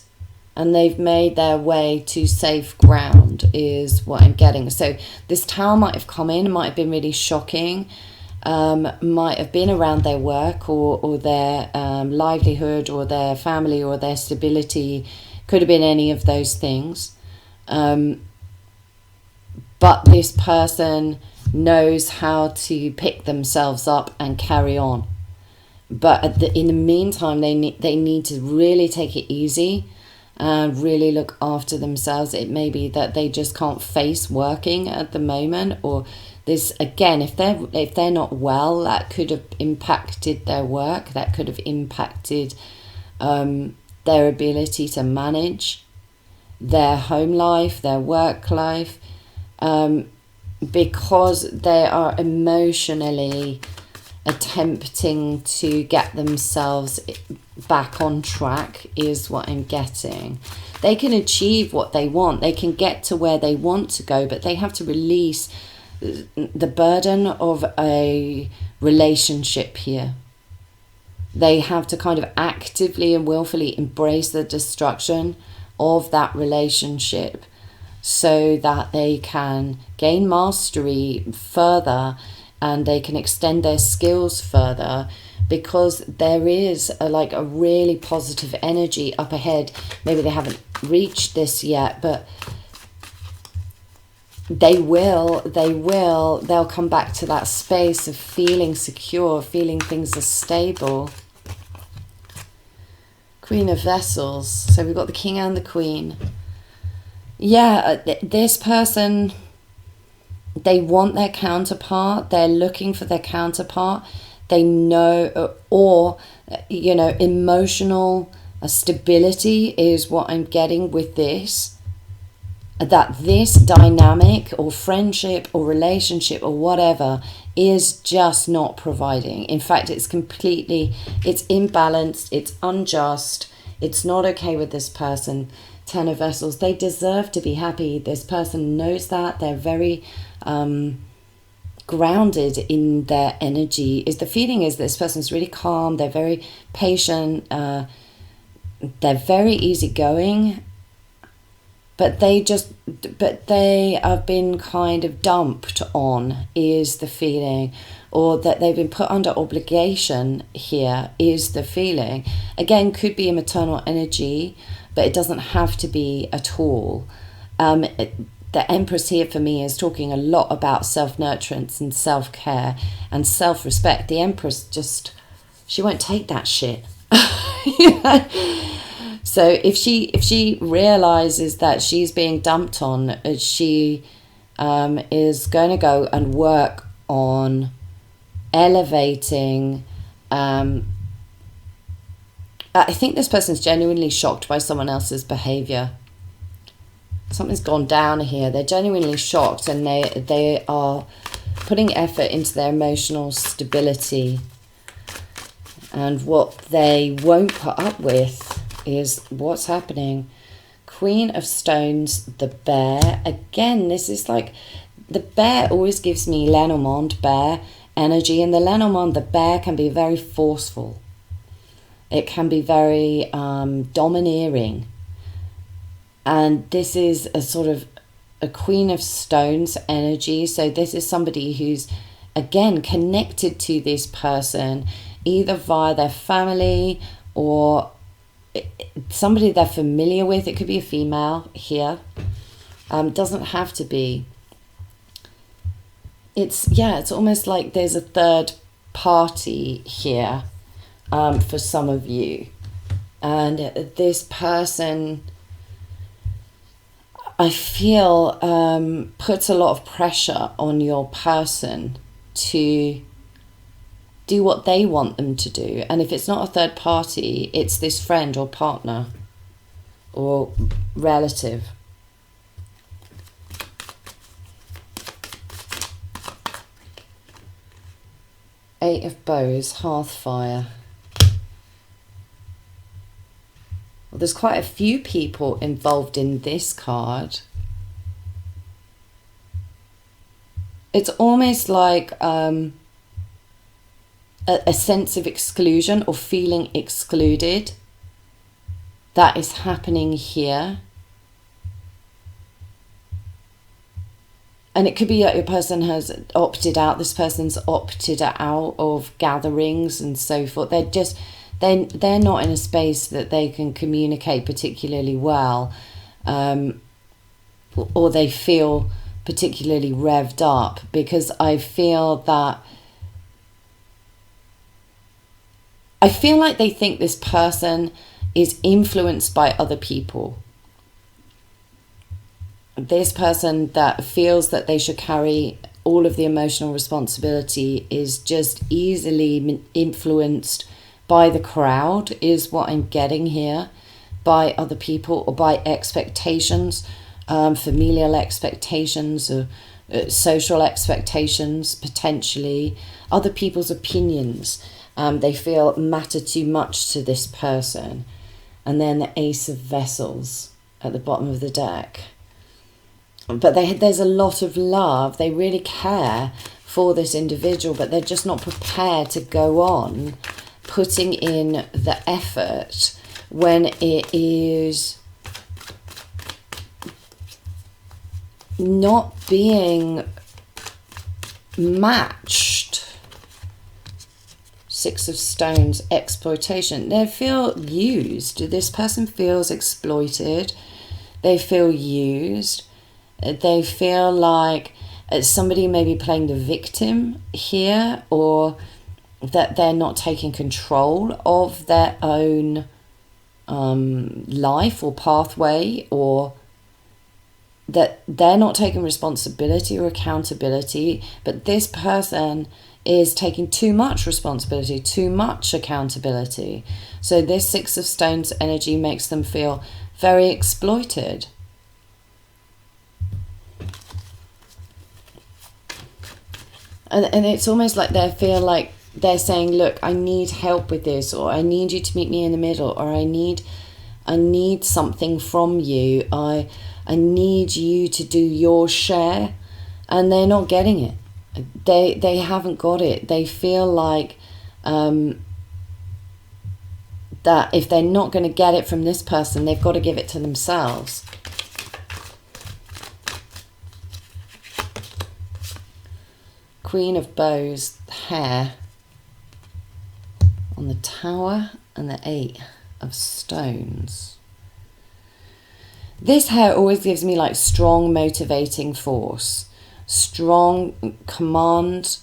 and they've made their way to safe ground is what I'm getting. So this tower might have come in, might have been really shocking, might have been around their work or their livelihood or their family or their stability. Could have been any of those things. But this person knows how to pick themselves up and carry on. But in the meantime, they need to really take it easy and really look after themselves. It may be that they just can't face working at the moment, or this, again, if they're not well, that could have impacted their work, that could have impacted their ability to manage their home life, their work life, because they are emotionally attempting to get themselves back on track is what I'm getting. They can achieve what they want, they can get to where they want to go, but they have to release the burden of a relationship here. They have to kind of actively and willfully embrace the destruction of that relationship so that they can gain mastery further and they can extend their skills further, because there is a really positive energy up ahead. Maybe they haven't reached this yet, but they'll come back to that space of feeling secure, feeling things are stable. Queen of Vessels. So we've got the King and the Queen. Yeah, this person, they want their counterpart. They're looking for their counterpart. They know, or, emotional stability is what I'm getting with this. That this dynamic or friendship or relationship or whatever is just not providing. In fact, it's imbalanced, it's unjust, it's not okay with this person. Ten of Vessels, they deserve to be happy. This person knows that. They're very grounded in their energy. The feeling is this person's really calm, they're very patient, they're very easygoing, but they have been kind of dumped on is the feeling, or that they've been put under obligation here is the feeling. Again, could be a maternal energy, but it doesn't have to be at all. The Empress here for me is talking a lot about self-nurturance and self-care and self-respect. The Empress she won't take that shit. So if she realizes that she's being dumped on, she is going to go and work on elevating. I think this person's genuinely shocked by someone else's behavior. Something's gone down here. They're genuinely shocked, and they are putting effort into their emotional stability. And what they won't put up with is what's happening. Queen of Stones, the Bear. Again, this is like, the bear always gives me Lenormand bear energy, and the Lenormand, the bear, can be very forceful. It can be very domineering. And this is a sort of a Queen of Stones energy. So this is somebody who's, again, connected to this person, either via their family or somebody they're familiar with. It could be a female here. Doesn't have to be. It's almost like there's a third party here for some of you. And this person, I feel, puts a lot of pressure on your person to do what they want them to do. And if it's not a third party, it's this friend or partner or relative. Eight of Bows, Hearthfire. Well, there's quite a few people involved in this card. It's almost like a sense of exclusion or feeling excluded. that is happening here. And it could be that your person has opted out. This person's opted out of gatherings and so forth. They're not in a space that they can communicate particularly well, or they feel particularly revved up, because I feel like they think this person is influenced by other people. This person that feels that they should carry all of the emotional responsibility is just easily influenced by the crowd, is what I'm getting here, by other people, or by expectations, familial expectations, or social expectations, potentially, other people's opinions. They feel matter too much to this person. And then the Ace of Vessels at the bottom of the deck. But there's a lot of love. They really care for this individual, but they're just not prepared to go on putting in the effort when it is not being matched. Six of Stones, exploitation. They feel used. This person feels exploited. They feel used. They feel like somebody may be playing the victim here, or that they're not taking control of their own life or pathway, or that they're not taking responsibility or accountability, but this person is taking too much responsibility, too much accountability. So this Six of Stones energy makes them feel very exploited. And it's almost like they feel like they're saying, look, I need help with this, or I need you to meet me in the middle, or I need something from you. I need you to do your share. And they're not getting it. They haven't got it. They feel like that if they're not going to get it from this person, they've got to give it to themselves. Queen of Bows, hair on the Tower, and the Eight of Stones. This hair always gives me like strong motivating force, strong command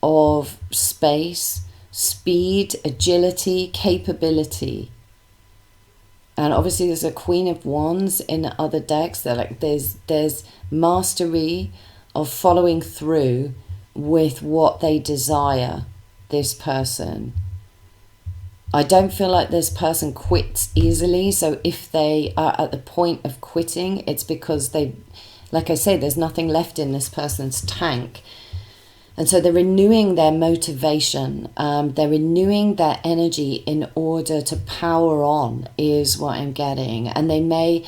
of space, speed, agility, capability. And obviously there's a Queen of Wands in other decks. They're like there's mastery of following through with what they desire, this person. I don't feel like this person quits easily. So if they are at the point of quitting, it's because they, like I say, there's nothing left in this person's tank. And so they're renewing their motivation. They're renewing their energy in order to power on, is what I'm getting. And they may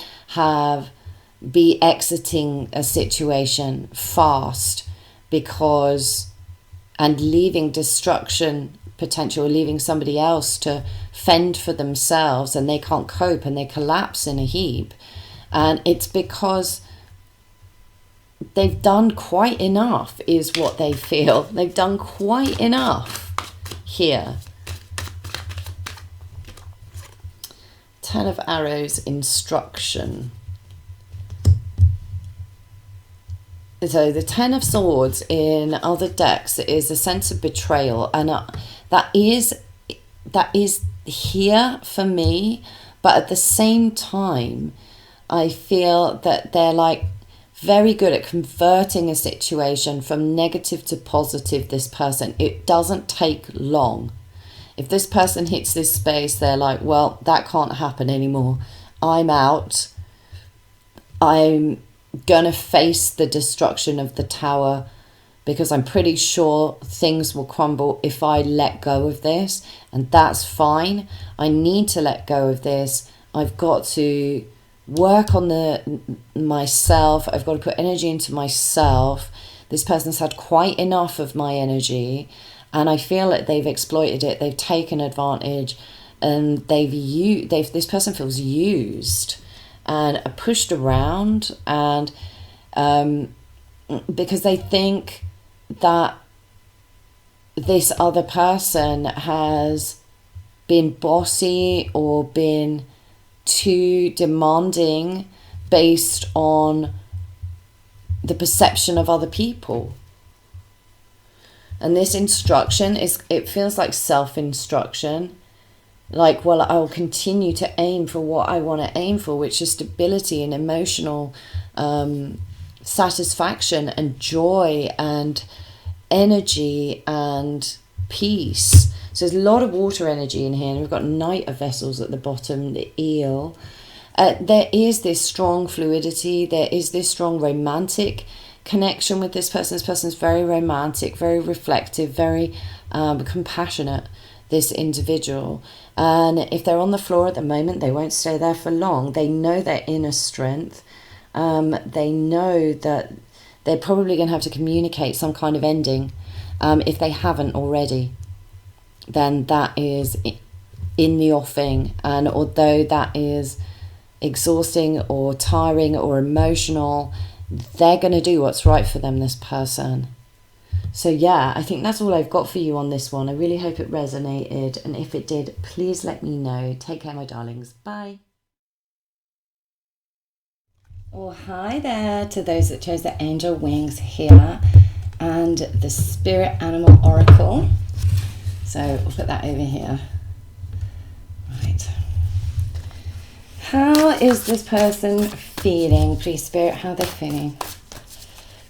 be exiting a situation fast, and leaving destruction potential, leaving somebody else to fend for themselves, and they can't cope and they collapse in a heap. And it's because they've done quite enough, is what they feel. They've done quite enough here. Ten of Arrows, instruction. So the Ten of Swords in other decks is a sense of betrayal, and that is here for me. But at the same time, I feel that they're like very good at converting a situation from negative to positive, this person. It doesn't take long. If this person hits this space, they're like, well, that can't happen anymore. I'm out. I'm gonna face the destruction of the Tower, because I'm pretty sure things will crumble if I let go of this, and that's fine. I need to let go of this. I've got to work on myself. I've got to put energy into myself. This person's had quite enough of my energy, and I feel that they've exploited it. They've taken advantage. and this person feels used and pushed around, and because they think that this other person has been bossy or been too demanding based on the perception of other people. And this instruction it feels like self-instruction. Like, well, I'll continue to aim for what I want to aim for, which is stability and emotional satisfaction and joy and energy and peace. So there's a lot of water energy in here, and we've got Knight of Vessels at the bottom, the eel. There is this strong fluidity, there is this strong romantic connection with this person. This person's very romantic, very reflective, very compassionate, this individual. And if they're on the floor at the moment, they won't stay there for long. They know their inner strength. They know that they're probably going to have to communicate some kind of ending. If they haven't already, then that is in the offing. And although that is exhausting or tiring or emotional, they're going to do what's right for them, this person. So yeah, I think that's all I've got for you on this one. I really hope it resonated, and if it did, please let me know. Take care, my darlings. Bye. Well, hi there to those that chose the angel wings here and the spirit animal oracle. So we'll put that over here. Right. How is this person feeling? Please, Spirit, how they're feeling.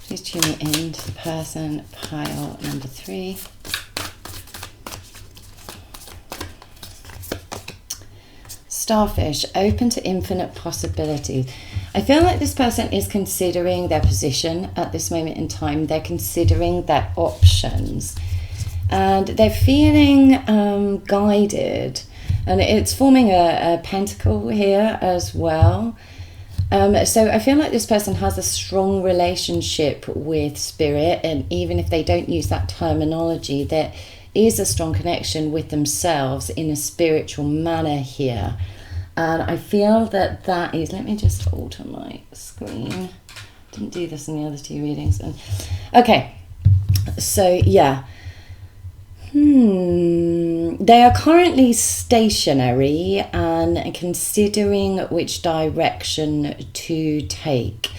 Please tune me in to the person, pile number 3. Starfish, open to infinite possibilities. I feel like this person is considering their position at this moment in time. They're considering their options. And they're feeling guided. And it's forming a pentacle here as well. So I feel like this person has a strong relationship with spirit, and even if they don't use that terminology, there is a strong connection with themselves in a spiritual manner here. And I feel that that is, let me just alter my screen. Didn't do this in the other 2 readings. Okay, so yeah. They are currently stationary and considering which direction to take.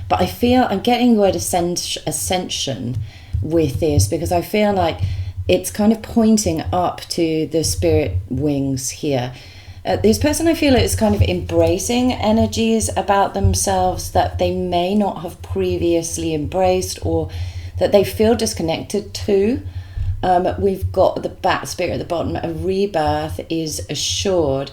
But I feel I'm getting the word ascension with this, because I feel like it's kind of pointing up to the spirit wings here. This person, I feel, is kind of embracing energies about themselves that they may not have previously embraced, or that they feel disconnected to. We've got the bat spirit at the bottom. A rebirth is assured.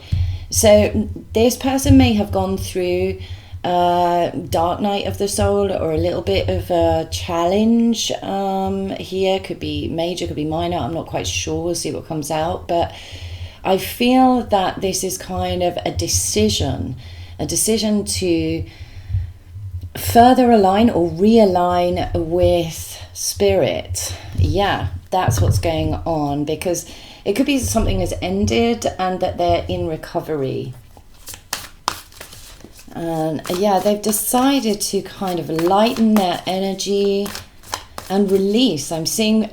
So this person may have gone through dark night of the soul, or a little bit of a challenge here. Could be major, could be minor. I'm not quite sure. We'll see what comes out. But I feel that this is kind of a decision to further align or realign with spirit. Yeah, that's what's going on, because it could be something has ended and that they're in recovery. And yeah, they've decided to kind of lighten their energy and release. I'm seeing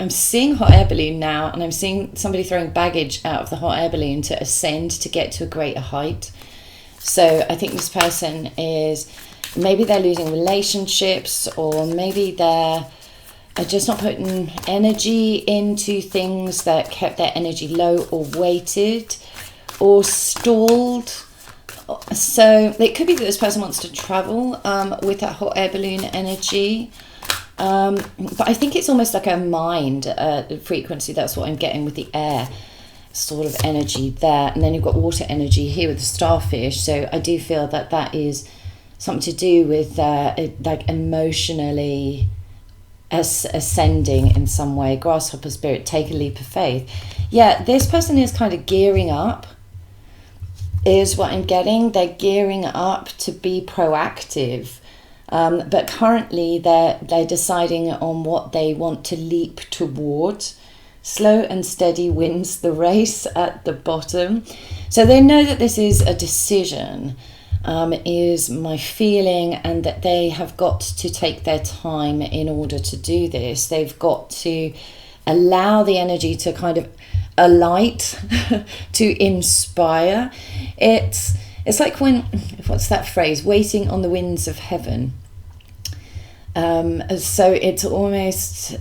hot air balloon now, and I'm seeing somebody throwing baggage out of the hot air balloon to ascend, to get to a greater height. So I think this person is, maybe they're losing relationships, or maybe they're just not putting energy into things that kept their energy low, or weighted, or stalled. So it could be that this person wants to travel with that hot air balloon energy. But I think it's almost like a mind frequency. That's what I'm getting with the air sort of energy there. And then you've got water energy here with the starfish. So I do feel that that is something to do with like emotionally ascending in some way. Grasshopper spirit, take a leap of faith. Yeah, this person is kind of gearing up, is what I'm getting. They're gearing up to be proactive. But currently they're deciding on what they want to leap towards. slow and steady wins the race at the bottom. So they know that this is a decision, is my feeling, and that they have got to take their time in order to do this. They've got to allow the energy to kind of alight, to inspire. It's like when, what's that phrase, waiting on the winds of heaven. So it's almost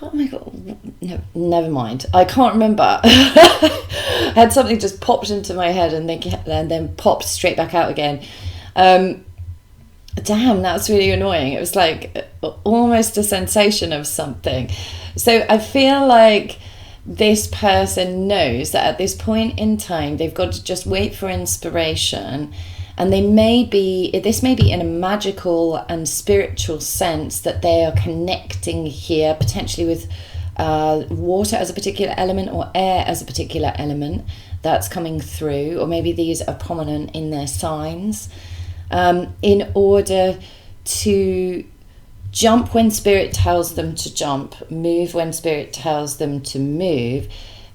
oh my god, no, never mind, I can't remember. I had something just popped into my head and then popped straight back out again. Damn, that's really annoying. It was like almost a sensation of something. So I feel like this person knows that at this point in time they've got to just wait for inspiration, and this may be in a magical and spiritual sense, that they are connecting here potentially with water as a particular element, or air as a particular element that's coming through, or maybe these are prominent in their signs, in order to jump when spirit tells them to jump, move when spirit tells them to move.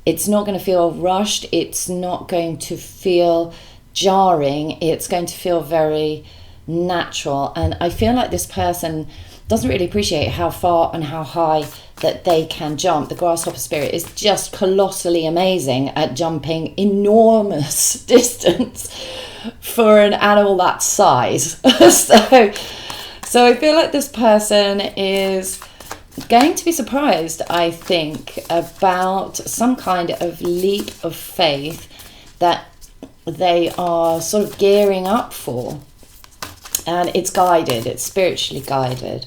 It's not going to feel rushed, it's not going to feel jarring, it's going to feel very natural. And I feel like this person doesn't really appreciate how far and how high that they can jump. The grasshopper spirit is just colossally amazing at jumping enormous distance for an animal that size. So I feel like this person is going to be surprised, I think, about some kind of leap of faith that they are sort of gearing up for. And it's guided, it's spiritually guided.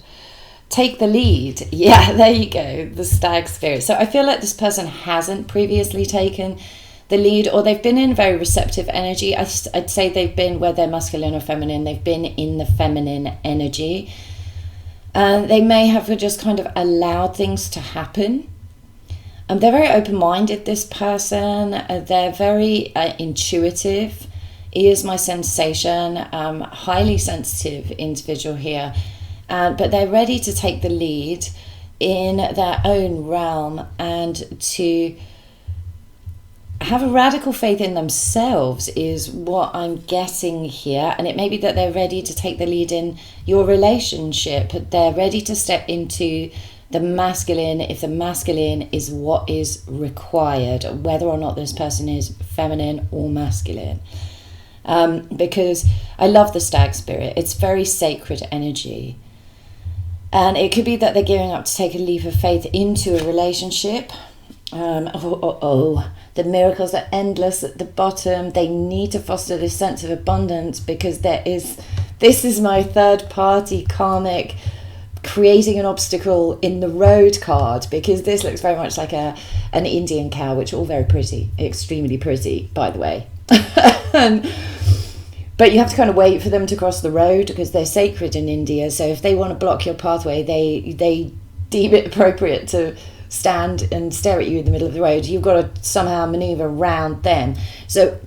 Take the lead. Yeah, there you go, the stag spirit. So I feel like this person hasn't previously taken the lead, or they've been in very receptive energy. I'd say they've been, whether they're masculine or feminine, they've been in the feminine energy. And they may have just kind of allowed things to happen. They're very open-minded, this person. They're very intuitive, is my sensation. Highly sensitive individual here. But they're ready to take the lead in their own realm and to have a radical faith in themselves is what I'm getting here. And it may be that they're ready to take the lead in your relationship. They're ready to step into the masculine, if the masculine is what is required, whether or not this person is feminine or masculine. Because I love the stag spirit. It's very sacred energy. And it could be that they're gearing up to take a leap of faith into a relationship. The miracles are endless at the bottom. They need to foster this sense of abundance, because this is my third party karmic creating an obstacle in the road card, because this looks very much like an Indian cow, which are all very pretty, extremely pretty, by the way. But you have to kind of wait for them to cross the road, because they're sacred in India. So if they want to block your pathway, they deem it appropriate to stand and stare at you in the middle of the road. You've got to somehow maneuver around them. So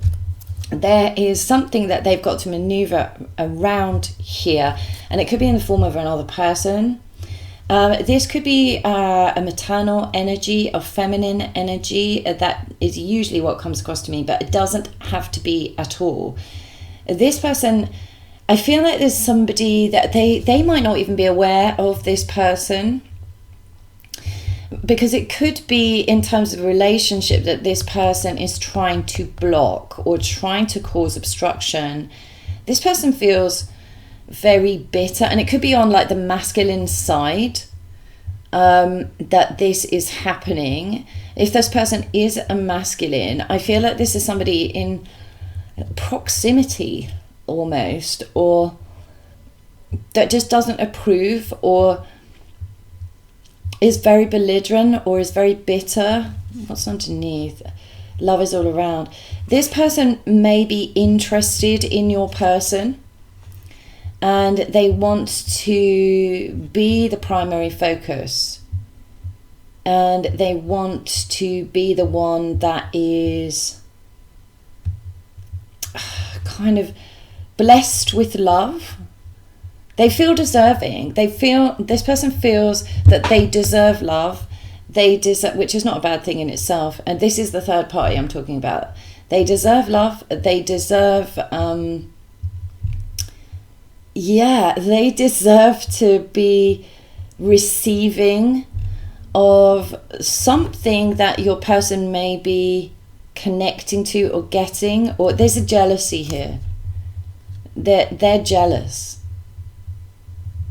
there is something that they've got to maneuver around here, and it could be in the form of another person. This could be a maternal energy, a feminine energy. That is usually what comes across to me, but it doesn't have to be at all. This person, I feel like there's somebody that they might not even be aware of this person, because it could be in terms of a relationship that this person is trying to block or trying to cause obstruction. This person feels very bitter, and it could be on like the masculine side that this is happening. If this person is a masculine, I feel like this is somebody in proximity almost, or that just doesn't approve, or is very belligerent, or is very bitter. What's underneath? Love is all around. This person may be interested in your person, and they want to be the primary focus, and they want to be the one that is kind of blessed with love, They feel deserving. This person feels that they deserve love. They deserve, which is not a bad thing in itself. And this is the third party I'm talking about. They deserve love. They deserve, they deserve to be receiving of something that your person may be connecting to or getting. Or there's a jealousy here. They're jealous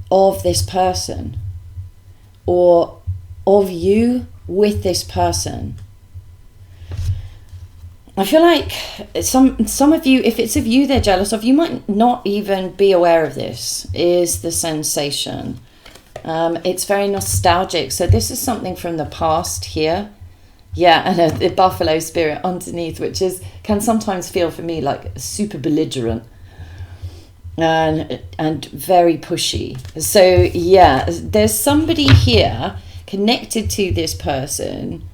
of this person or of you with this person. I feel like some of you, if it's of you they're jealous of, you might not even be aware of this, is the sensation. It's very nostalgic. So this is something from the past here. Yeah, and the buffalo spirit underneath, which can sometimes feel for me like super belligerent and very pushy. So yeah, there's somebody here connected to this person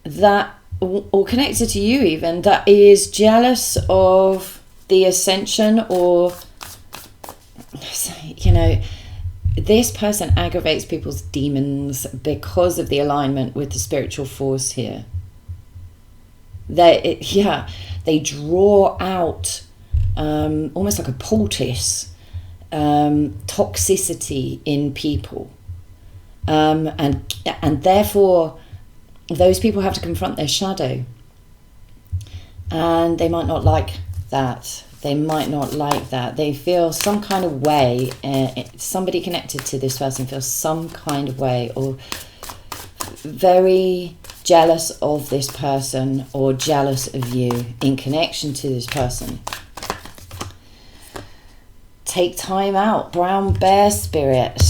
that, or connected to you even, that is jealous of the ascension, or, you know, this person aggravates people's demons because of the alignment with the spiritual force here. They draw out almost like a poultice toxicity in people, and therefore those people have to confront their shadow, and they might not like that. They feel some kind of way. Somebody connected to this person feels some kind of way, or very jealous of this person, or jealous of you in connection to this person. Take time out, brown bear spirit.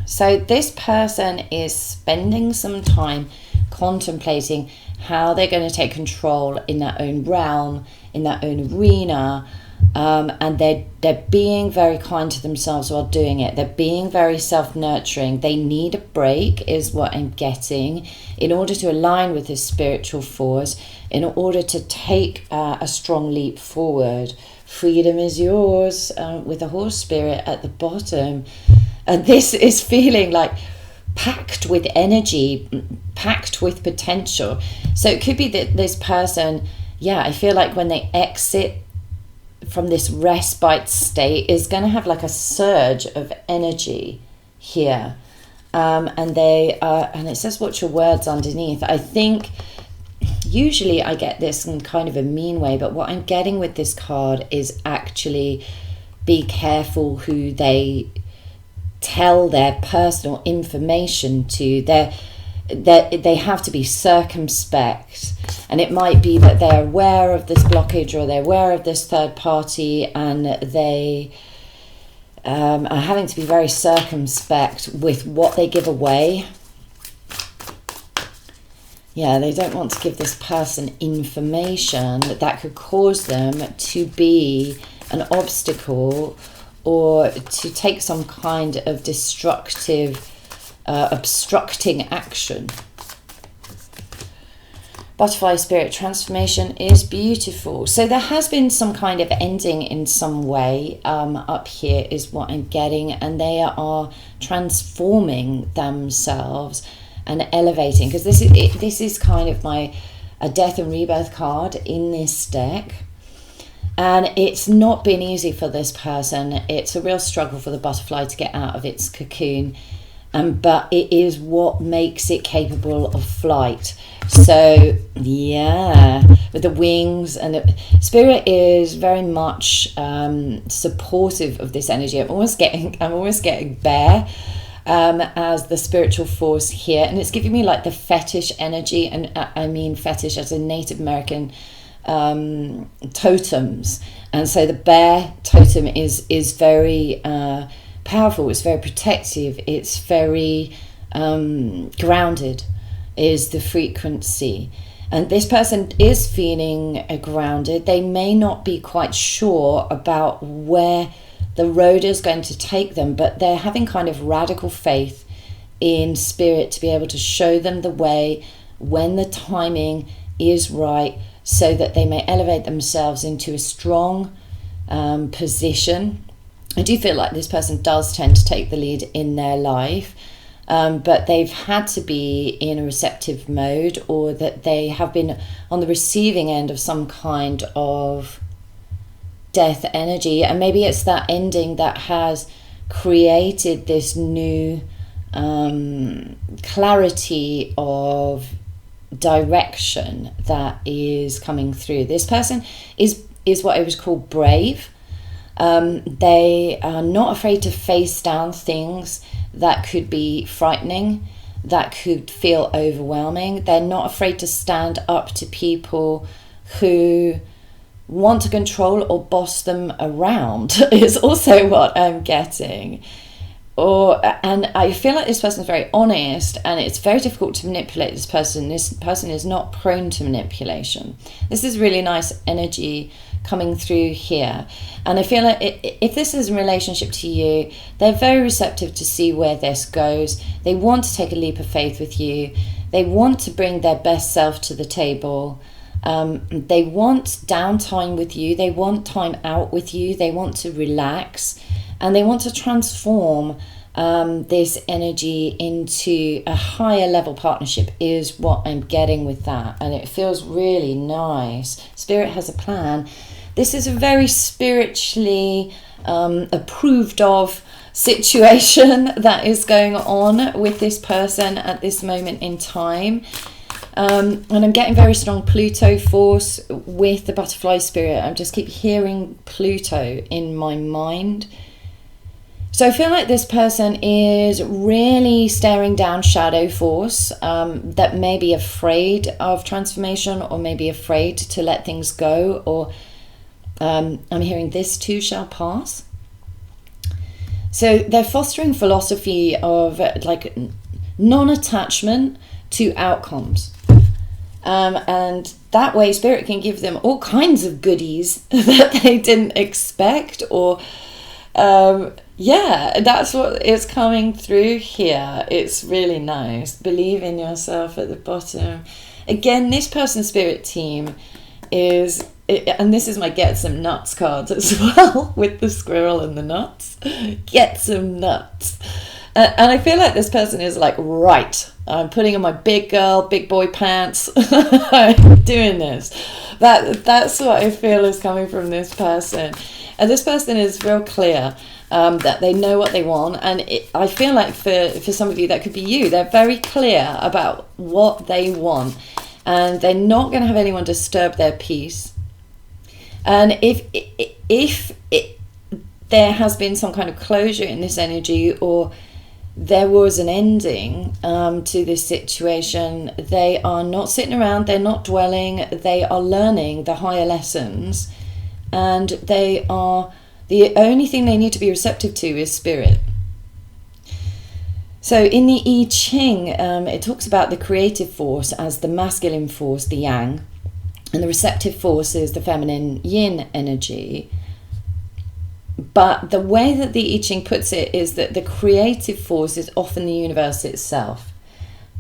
So this person is spending some time contemplating how they're going to take control in their own realm, in their own arena, and they're being very kind to themselves while doing it. They're being very self-nurturing. They need a break, is what I'm getting, in order to align with this spiritual force, in order to take a strong leap forward. Freedom is yours, with the horse spirit at the bottom. And this is feeling like packed with energy, packed with potential. So it could be that this person, I feel like when they exit from this respite state, is going to have like a surge of energy here. And it says, watch your words underneath. I think usually I get this in kind of a mean way, but what I'm getting with this card is actually be careful who they tell their personal information to. They have to be circumspect, and it might be that they're aware of this blockage, or they're aware of this third party, and they are having to be very circumspect with what they give away. They don't want to give this person information that could cause them to be an obstacle, or to take some kind of destructive, obstructing action. Butterfly spirit transformation is beautiful. So there has been some kind of ending in some way up here, is what I'm getting, and they are transforming themselves and elevating, because this is kind of a death and rebirth card in this deck. And it's not been easy for this person. It's a real struggle for the butterfly to get out of its cocoon, but it is what makes it capable of flight. So with the wings, and the spirit is very much supportive of this energy. I'm almost getting bear as the spiritual force here, and it's giving me like the fetish energy, and I mean fetish as a Native American totems. And so the bear totem is very powerful. It's very protective. It's very grounded, is the frequency. And this person is feeling grounded. They may not be quite sure about where the road is going to take them, but they're having kind of radical faith in spirit to be able to show them the way when the timing is right, so that they may elevate themselves into a strong position I do feel like this person does tend to take the lead in their life, but they've had to be in a receptive mode, or that they have been on the receiving end of some kind of death energy. And maybe it's that ending that has created this new clarity of direction that is coming through. This person is what I would call brave. They are not afraid to face down things that could be frightening, that could feel overwhelming. They're not afraid to stand up to people who want to control or boss them around is also what I'm getting. And I feel like this person is very honest, and it's very difficult to manipulate this person. This person is not prone to manipulation. This is really nice energy coming through here. And I feel like if this is in relationship to you, they're very receptive to see where this goes. They want to take a leap of faith with you. They want to bring their best self to the table. They want downtime with you. They want time out with you. They want to relax, and they want to transform this energy into a higher level partnership is what I'm getting with that. And it feels really nice. Spirit has a plan. This is a very spiritually approved of situation that is going on with this person at this moment in time. And I'm getting very strong Pluto force with the butterfly spirit. I just keep hearing Pluto in my mind. So I feel like this person is really staring down shadow force, that may be afraid of transformation, or maybe afraid to let things go, or I'm hearing this too shall pass. So they're fostering philosophy of like non-attachment to outcomes. And that way Spirit can give them all kinds of goodies that they didn't expect, or yeah, that's what is coming through here. It's really nice. Believe in yourself at the bottom. Again, this person's spirit team is, and this is my get some nuts card as well, with the squirrel and the nuts. Get some nuts. And I feel like this person is like, right, I'm putting on my big girl, big boy pants. I'm doing this. That's what I feel is coming from this person. And this person is real clear that they know what they want. And I feel like for some of you, that could be you. They're very clear about what they want. And they're not going to have anyone disturb their peace. And if there has been some kind of closure in this energy, or there was an ending to this situation, they are not sitting around, they're not dwelling, they are learning the higher lessons, and they are, the only thing they need to be receptive to is spirit. So in the I Ching, it talks about the creative force as the masculine force, the yang, and the receptive force is the feminine yin energy. But the way that the I Ching puts it is that the creative force is often the universe itself.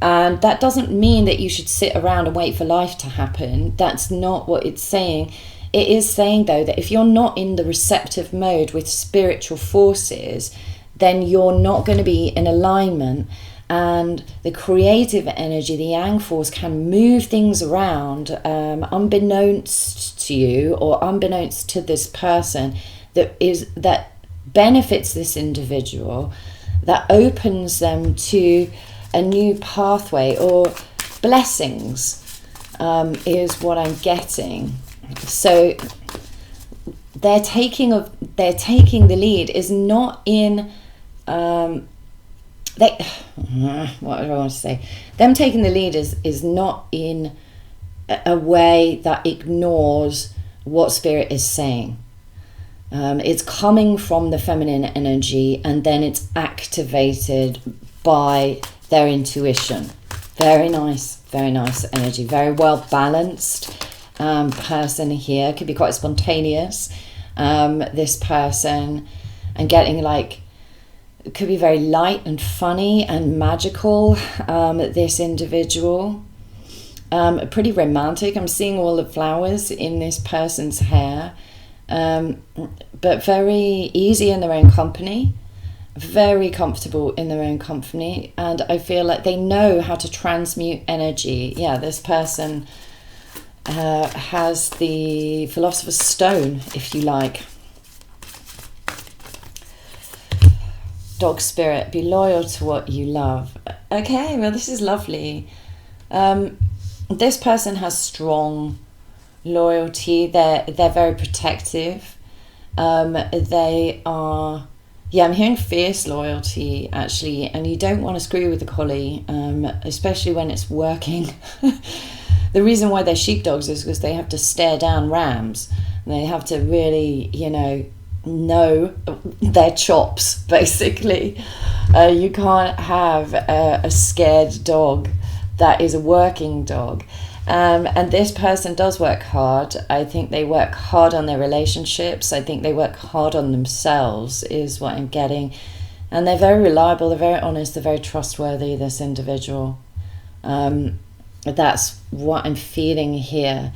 And that doesn't mean that you should sit around and wait for life to happen. That's not what it's saying. It is saying, though, that if you're not in the receptive mode with spiritual forces, then you're not going to be in alignment. And the creative energy, the yang force, can move things around unbeknownst to you, or unbeknownst to this person, that benefits this individual, that opens them to a new pathway or blessings, is what I'm getting. So they're taking the lead is not in what do I want to say? Them taking the lead is not in a way that ignores what spirit is saying. It's coming from the feminine energy, and then it's activated by their intuition. Very nice energy. Very well balanced person here. Could be quite spontaneous, this person, and getting like, it could be very light and funny and magical, this individual. Pretty romantic. I'm seeing all the flowers in this person's hair. but very easy in their own company, very comfortable in their own company, and I feel like they know how to transmute energy. Yeah, this person has the Philosopher's Stone, if you like. Dog spirit, be loyal to what you love. Okay, well, this is lovely. This person has strong loyalty. They're very protective. They are, yeah, I'm hearing fierce loyalty actually, and you don't want to screw with the collie, especially when it's working. The reason why they're sheepdogs is because they have to stare down rams. They have to really, know their chops, basically. You can't have a scared dog that is a working dog. And this person does work hard. I think they work hard on their relationships. I think they work hard on themselves, is what I'm getting. And they're very reliable, they're very honest, they're very trustworthy, this individual. That's what I'm feeling here.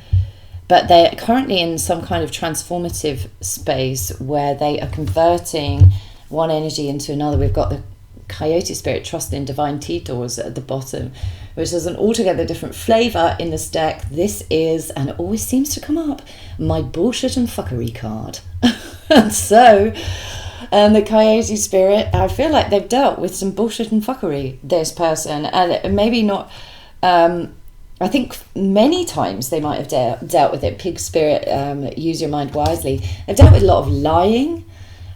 But they're currently in some kind of transformative space where they are converting one energy into another. We've got the Coyote Spirit, Trust in Divine Teetors at the bottom, which is an altogether different flavour in this deck. This is, and it always seems to come up, my bullshit and fuckery card. And so, the Coyote Spirit, I feel like they've dealt with some bullshit and fuckery, this person, and maybe not... I think many times they might have dealt with it. Pig Spirit, use your mind wisely. They've dealt with a lot of lying,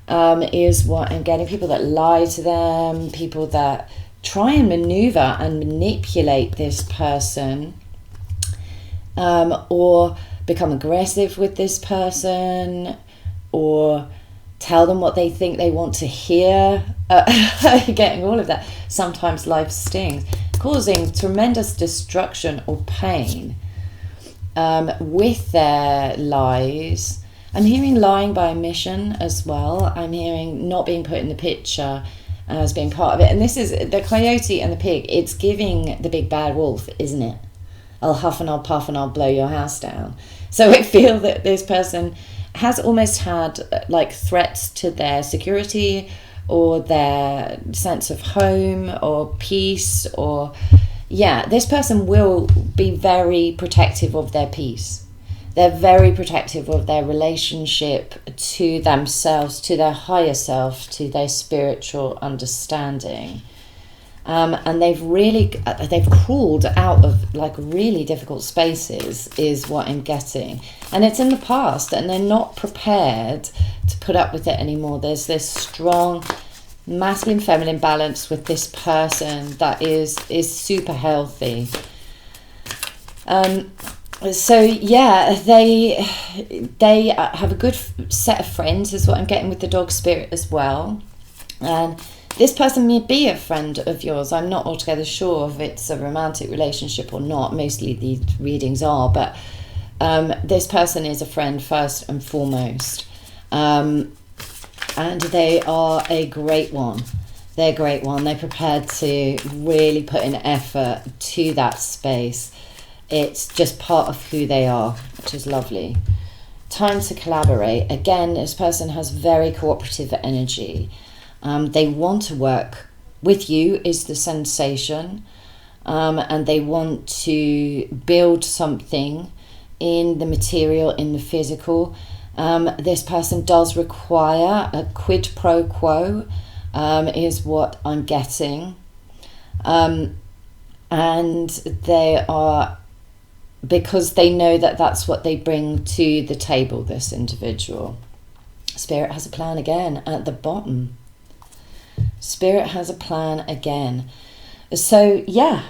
is what I'm getting. People that lie to them, people that try and maneuver and manipulate this person, or become aggressive with this person, or tell them what they think they want to hear. You're getting all of that. Sometimes life stings, causing tremendous destruction or pain with their lies. I'm hearing lying by omission as well. I'm hearing not being put in the picture as being part of it. And this is the coyote and the pig. It's giving the big bad wolf, isn't it? I'll huff and I'll puff and I'll blow your house down. So I feel that this person has almost had like threats to their security or their sense of home or peace, or this person will be very protective of their peace. They're very protective of their relationship to themselves, to their higher self, to their spiritual understanding. And they've crawled out of like really difficult spaces, is what I'm getting. And it's in the past, and they're not prepared to put up with it anymore. There's this strong masculine feminine balance with this person that is super healthy. So yeah, they have a good set of friends, is what I'm getting with the dog spirit as well. And this person may be a friend of yours. I'm not altogether sure if it's a romantic relationship or not. Mostly these readings are, but this person is a friend first and foremost. And they are a great one. They're a great one. They're prepared to really put in effort to that space. It's just part of who they are, which is lovely. Time to collaborate. Again, this person has very cooperative energy. They want to work with you, is the sensation. And they want to build something in the material, in the physical. This person does require a quid pro quo, is what I'm getting. And they are, because they know that that's what they bring to the table, this individual. Spirit has a plan again at the bottom. Spirit has a plan again. So yeah,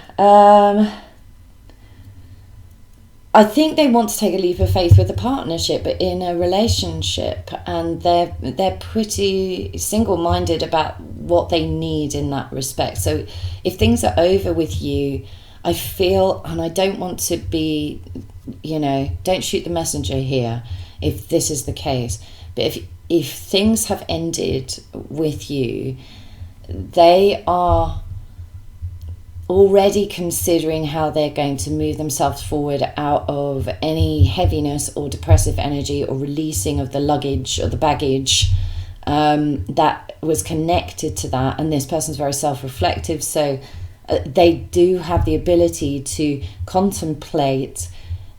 I think they want to take a leap of faith with a partnership in a relationship, and they're pretty single-minded about what they need in that respect. So if things are over with you, I feel, and I don't want to be, don't shoot the messenger here if this is the case, but if things have ended with you, they are already considering how they're going to move themselves forward out of any heaviness or depressive energy or releasing of the luggage or the baggage that was connected to that. And this person's very self-reflective, so they do have the ability to contemplate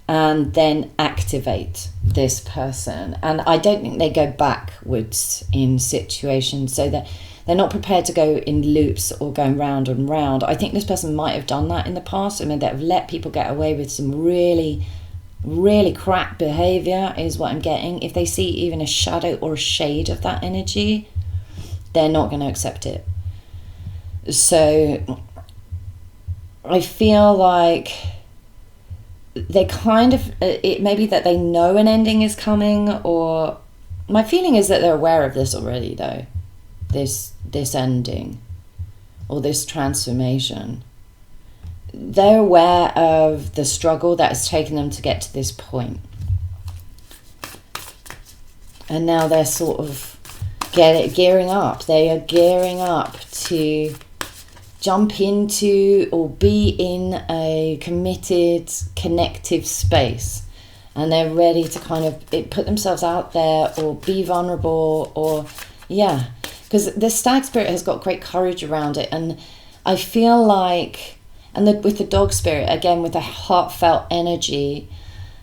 and then activate this person. And I don't think they go backwards in situations, so that they're not prepared to go in loops or going round and round. I think this person might have done that in the past. I mean, they've let people get away with some really, really crap behaviour is what I'm getting. If they see even a shadow or a shade of that energy, they're not going to accept it. So I feel like they kind of, it may be that they know an ending is coming, or my feeling is that they're aware of this already though. This ending or this transformation. They're aware of the struggle that has taken them to get to this point. And now they're sort of gearing up. They are gearing up to jump into or be in a committed, connective space. And they're ready to kind of put themselves out there or be vulnerable or, yeah. Because the stag spirit has got great courage around it. And I feel like, and with the dog spirit, again, with the heartfelt energy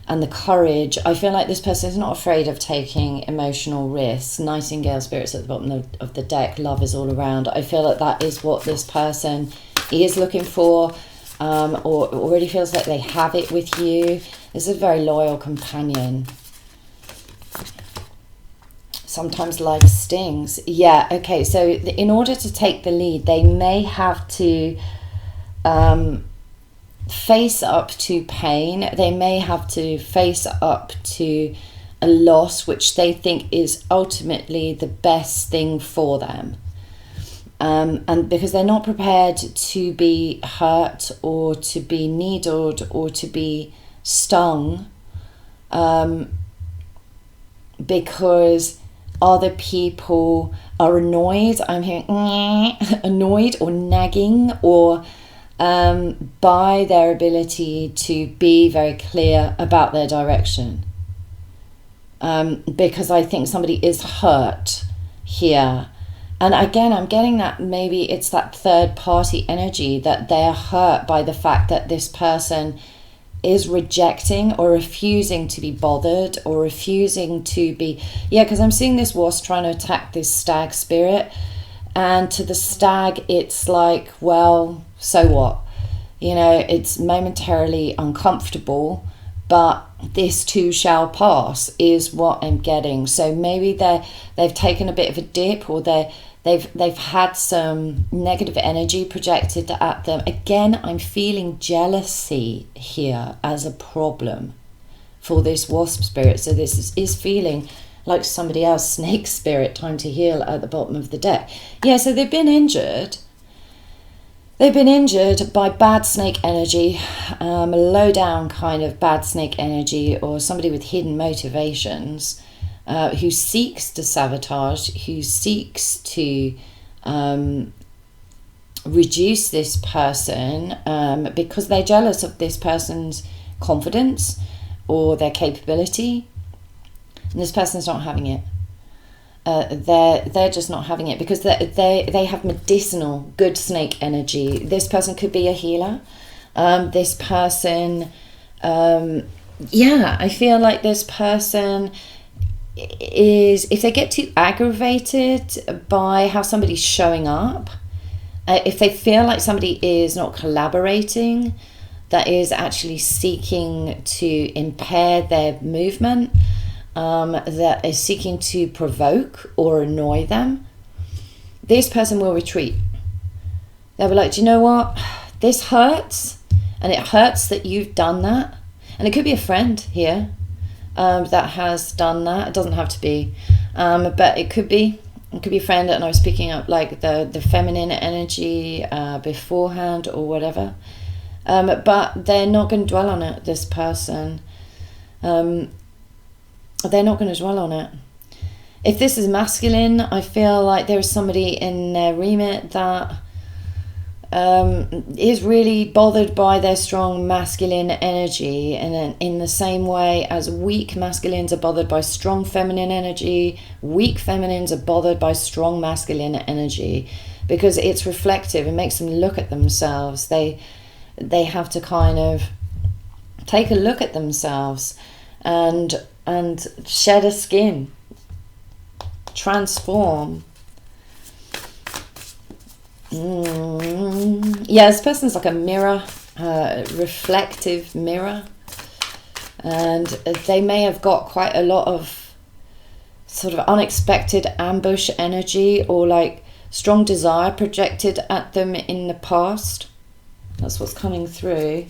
and the courage, I feel like this person is not afraid of taking emotional risks. Nightingale spirit's at the bottom of the deck. Love is all around. I feel like that is what this person is looking for, or already feels like they have it with you. This is a very loyal companion. Sometimes life stings. Yeah, okay, so in order to take the lead, they may have to face up to pain. They may have to face up to a loss which they think is ultimately the best thing for them. And because they're not prepared to be hurt or to be needled or to be stung, because other people are annoyed. I'm hearing annoyed or nagging, or by their ability to be very clear about their direction. Because I think somebody is hurt here. And again, I'm getting that maybe it's that third party energy, that they're hurt by the fact that this person is rejecting or refusing to be bothered or refusing to be, because I'm seeing this wasp trying to attack this stag spirit, and to the stag it's like, well, so what, it's momentarily uncomfortable, but this too shall pass is what I'm getting. So maybe they've taken a bit of a dip, or they've had some negative energy projected at them. Again, I'm feeling jealousy here as a problem for this wasp spirit. So this is feeling like somebody else, snake spirit, time to heal at the bottom of the deck. Yeah, so they've been injured. They've been injured by bad snake energy, a low down kind of bad snake energy, or somebody with hidden motivations. Who seeks to sabotage, who seeks to reduce this person because they're jealous of this person's confidence or their capability. And this person's not having it. They're just not having it because they have medicinal, good snake energy. This person could be a healer. This person, I feel like this person is, if they get too aggravated by how somebody's showing up, if they feel like somebody is not collaborating, that is actually seeking to impair their movement, that is seeking to provoke or annoy them, this person will retreat. They'll be like, do you know what? This hurts, and it hurts that you've done that. And it could be a friend here that has done that. It doesn't have to be, but it could be a friend. And I was picking up like the feminine energy beforehand or whatever, but they're not going to dwell on it, this person. They're not going to dwell on it. If this is masculine, I feel like there is somebody in their remit that is really bothered by their strong masculine energy, and then in the same way as weak masculines are bothered by strong feminine energy, weak feminines are bothered by strong masculine energy, because it's reflective. It makes them look at themselves. They have to kind of take a look at themselves and shed a skin, transform. Yeah, this person's like a mirror, reflective mirror, and they may have got quite a lot of sort of unexpected ambush energy, or like strong desire projected at them in the past. That's what's coming through.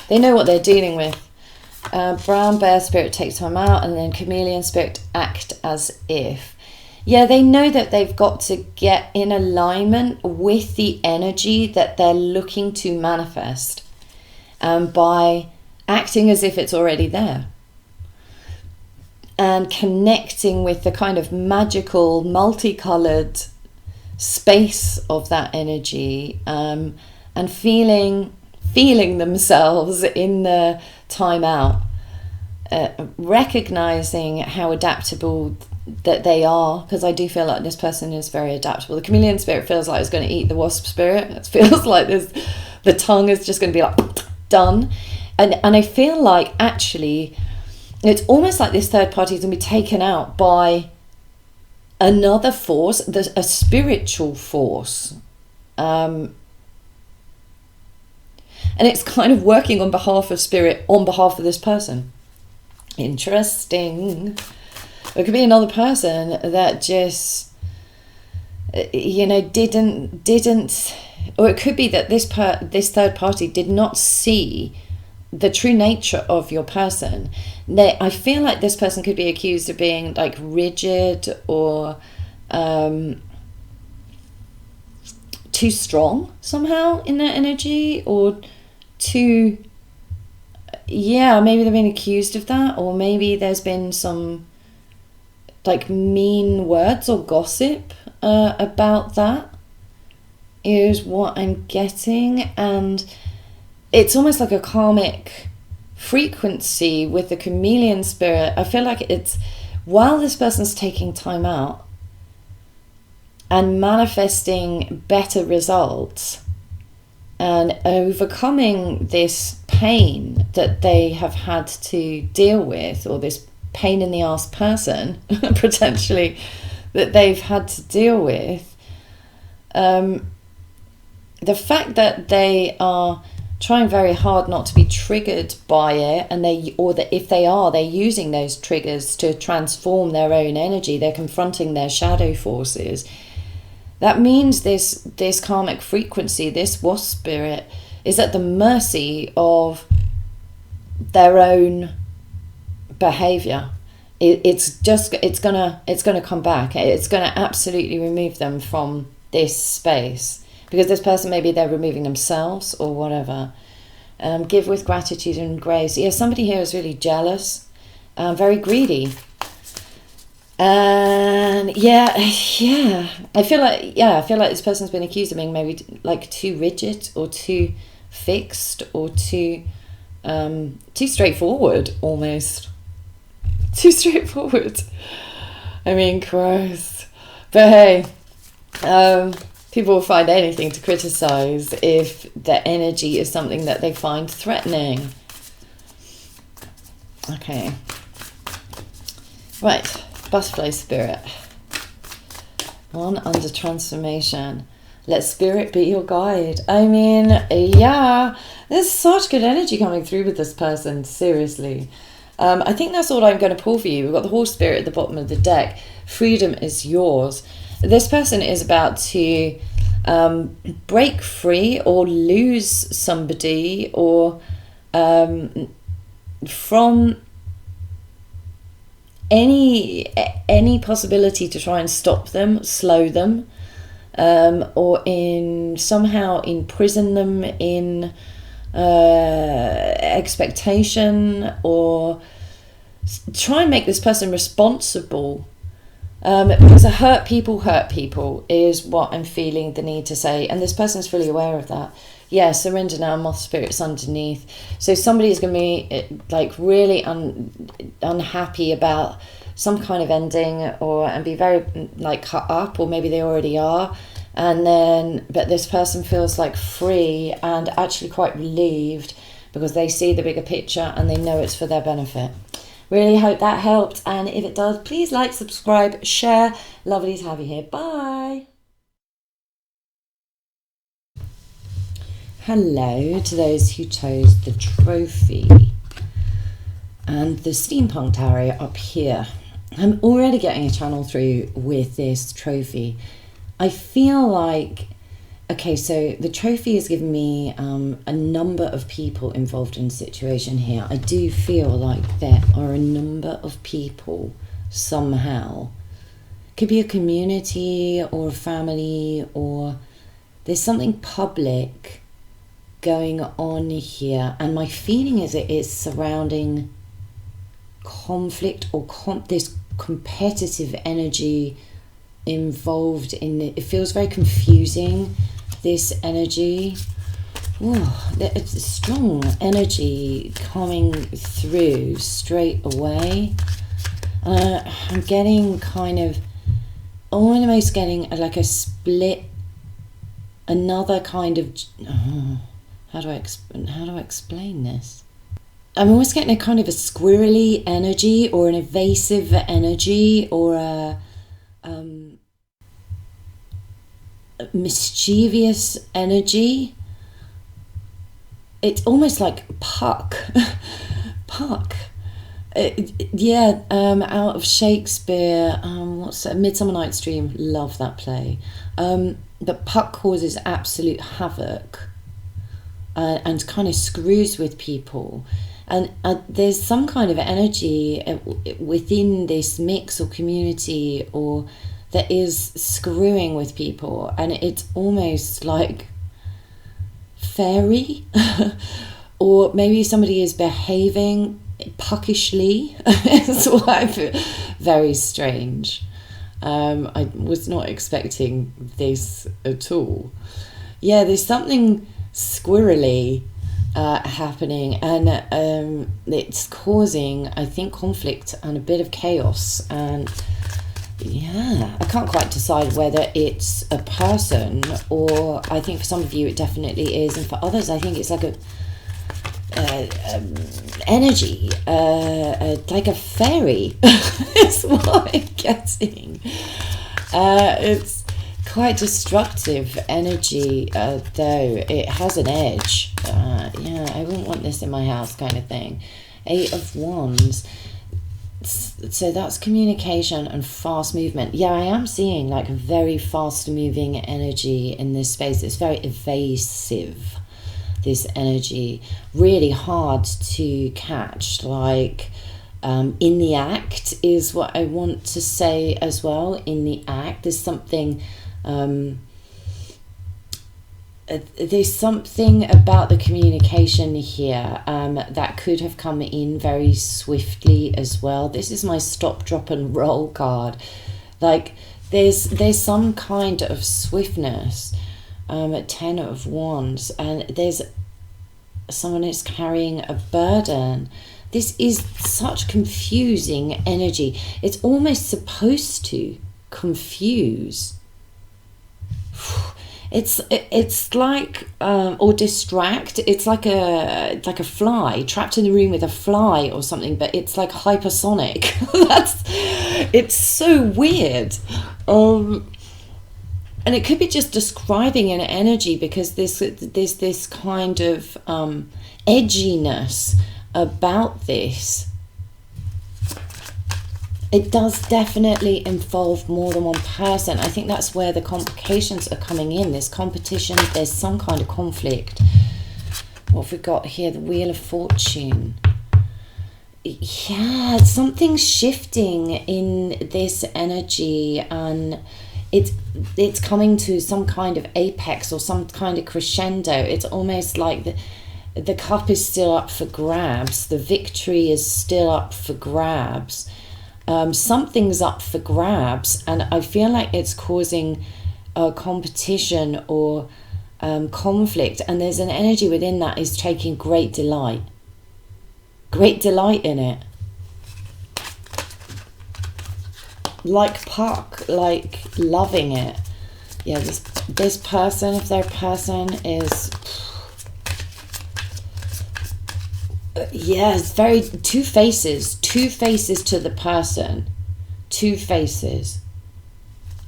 They know what they're dealing with. Brown bear spirit, take time out, and then chameleon spirit, act as if. Yeah, they know that they've got to get in alignment with the energy that they're looking to manifest, by acting as if it's already there, and connecting with the kind of magical, multicolored space of that energy, and feeling themselves in the time out, recognizing how adaptable that they are, because I do feel like this person is very adaptable. The chameleon spirit feels like it's going to eat the wasp spirit. It feels like the tongue is just going to be like done, and I feel like actually it's almost like this third party is going to be taken out by another force, a spiritual force, and it's kind of working on behalf of spirit, on behalf of this person. Interesting. It could be another person that just, didn't, or it could be that this third party did not see the true nature of your person. I feel like this person could be accused of being like rigid, or too strong somehow in their energy, or too, maybe they've been accused of that, or maybe there's been some like mean words or gossip about that, is what I'm getting. And it's almost like a karmic frequency with the chameleon spirit. I feel like it's while this person's taking time out and manifesting better results and overcoming this pain that they have had to deal with, or this pain in the ass person potentially that they've had to deal with, the fact that they are trying very hard not to be triggered by it, and if they are, they're using those triggers to transform their own energy. They're confronting their shadow forces. That means this karmic frequency, this wasp spirit, is at the mercy of their own behavior. It's gonna come back. It's gonna absolutely remove them from this space, because this person, maybe they're removing themselves or whatever. Give with gratitude and grace. Yeah, somebody here is really jealous, very greedy. And I feel like this person's been accused of being maybe like too rigid, or too fixed, or too straightforward, almost. Too straightforward. I mean, gross. But hey, people will find anything to criticize if the energy is something that they find threatening. Okay. Right. Butterfly spirit. One under transformation. Let spirit be your guide. I mean, yeah, there's such good energy coming through with this person, seriously. I think that's all I'm going to pull for you. We've got the horse spirit at the bottom of the deck. Freedom is yours. This person is about to break free or lose somebody, or from any possibility to try and stop them, slow them, or somehow imprison them in expectation, or try and make this person responsible Because hurt people is what I'm feeling the need to say, and this person's fully aware of that. Yeah, surrender now, moth spirits underneath. So somebody's going to be like really unhappy about some kind of ending, and be very like cut up, or maybe they already are. And then, but this person feels like free and actually quite relieved because they see the bigger picture and they know it's for their benefit. Really hope that helped. And if it does, please like, subscribe, share. Lovely to have you here. Bye. Hello to those who chose the trophy and the steampunk tarot up here. I'm already getting a channel through with this trophy. I feel like, okay, so the trophy has given me a number of people involved in the situation here. I do feel like there are a number of people somehow. Could be a community or a family, or there's something public going on here. And my feeling is it is surrounding conflict or this competitive energy involved in it. It feels very confusing, this energy. Oh, it's a strong energy coming through straight away. I'm getting kind of almost getting like a split, another kind of how do I explain this? I'm almost getting a kind of a squirrely energy, or an evasive energy, or a mischievous energy. It's almost like Puck. Out of Shakespeare. What's that? Midsummer Night's Dream. Love that play. But Puck causes absolute havoc and kind of screws with people. And there's some kind of energy within this mix or community, or that is screwing with people, and it's almost like fairy, or maybe somebody is behaving puckishly. It's what I feel. Very strange. I was not expecting this at all. Yeah, there's something squirrely happening, and it's causing, I think, conflict and a bit of chaos. And yeah, I can't quite decide whether it's a person, or I think for some of you it definitely is, and for others I think it's like a energy, like a fairy. Is what I'm getting. It's quite destructive energy, though. It has an edge. Yeah, I wouldn't want this in my house, kind of thing. 8 of Wands. So that's communication and fast movement. Yeah, I am seeing like a very fast moving energy in this space. It's very evasive, this energy. Really hard to catch. Like in the act is what I want to say as well. In the act, there's something about the communication here that could have come in very swiftly as well. This is my stop, drop and roll card. Like there's some kind of swiftness at 10 of Wands, and there's someone who's carrying a burden. This is such confusing energy. It's almost supposed to confuse. It's like or distract. It's like a fly trapped in the room with a fly or something, but it's like hypersonic. It's so weird. And it could be just describing an energy, because there's this kind of edginess about this. It does definitely involve more than one person. I think that's where the complications are coming in. There's competition, there's some kind of conflict. What have we got here? The Wheel of Fortune. Yeah, something's shifting in this energy, and it's coming to some kind of apex or some kind of crescendo. It's almost like the cup is still up for grabs. The victory is still up for grabs. Something's up for grabs, and I feel like it's causing a competition or conflict, and there's an energy within that is taking great delight in it. Like Puck, like loving it. Yeah, this person, if their person is, yeah, it's very two faces to the person, two faces,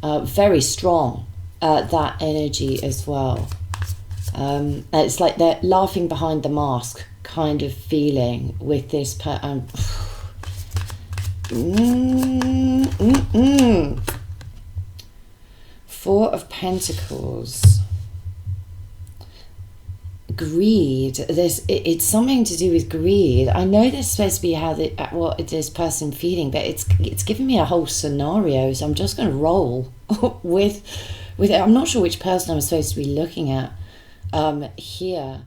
very strong, that energy as well. It's like they're laughing behind the mask kind of feeling with this Four of Pentacles. Greed. It's something to do with greed. I know this is supposed to be what this person feeling, but it's giving me a whole scenario, so I'm just going to roll with it. I'm not sure which person I'm supposed to be looking at here.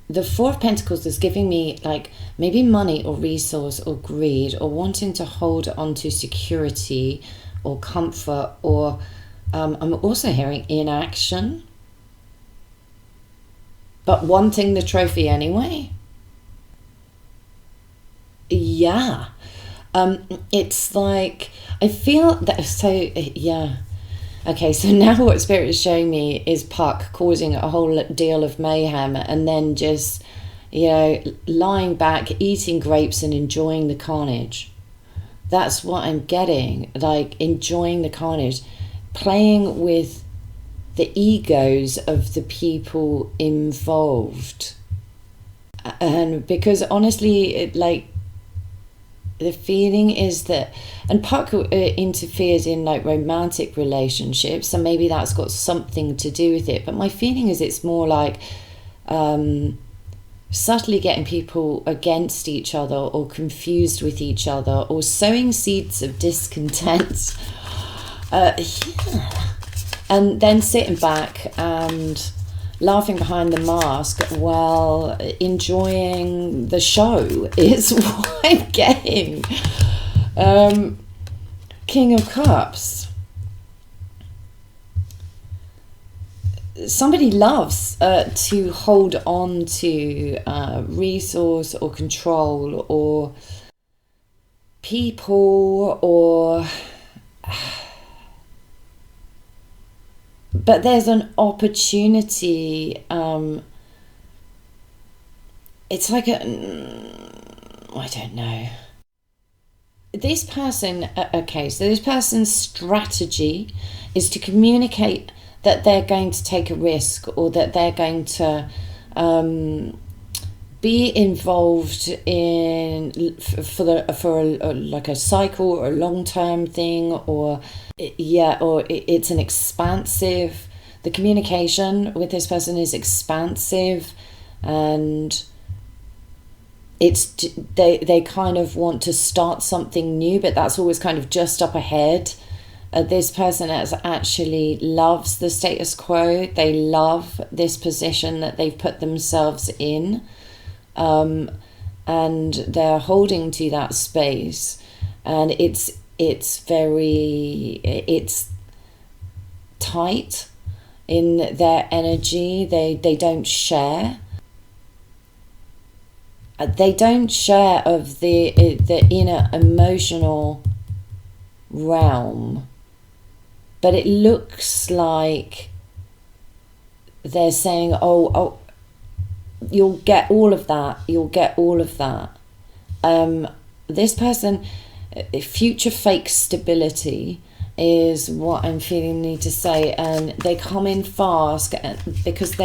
The Four of Pentacles is giving me like maybe money or resource or greed or wanting to hold on to security or comfort, or I'm also hearing inaction, but wanting the trophy anyway. Yeah. It's like, I feel that, so yeah. Okay, so now what Spirit is showing me is Puck causing a whole deal of mayhem, and then just, lying back, eating grapes and enjoying the carnage. That's what I'm getting, like enjoying the carnage, playing with the egos of the people involved. And because honestly, the feeling is that, and Puck interferes in like romantic relationships, so maybe that's got something to do with it, but my feeling is it's more like subtly getting people against each other or confused with each other or sowing seeds of discontent. Yeah. And then sitting back and laughing behind the mask while enjoying the show is what I'm getting. King of Cups. Somebody loves to hold on to resource or control or people or... But there's an opportunity. It's like I don't know. This person, okay, so this person's strategy is to communicate that they're going to take a risk or that they're going to be involved in for like a cycle or a long-term thing, or it's an expansive, the communication with this person is expansive, and they kind of want to start something new, but that's always kind of just up ahead. This person actually loves the status quo. They love this position that they've put themselves in, and they're holding to that space, and it's tight in their energy. They don't share. They don't share of the inner emotional realm, but it looks like they're saying, oh, you'll get all of that. You'll get all of that. This person, future fake stability is what I'm feeling need to say, and they come in fast because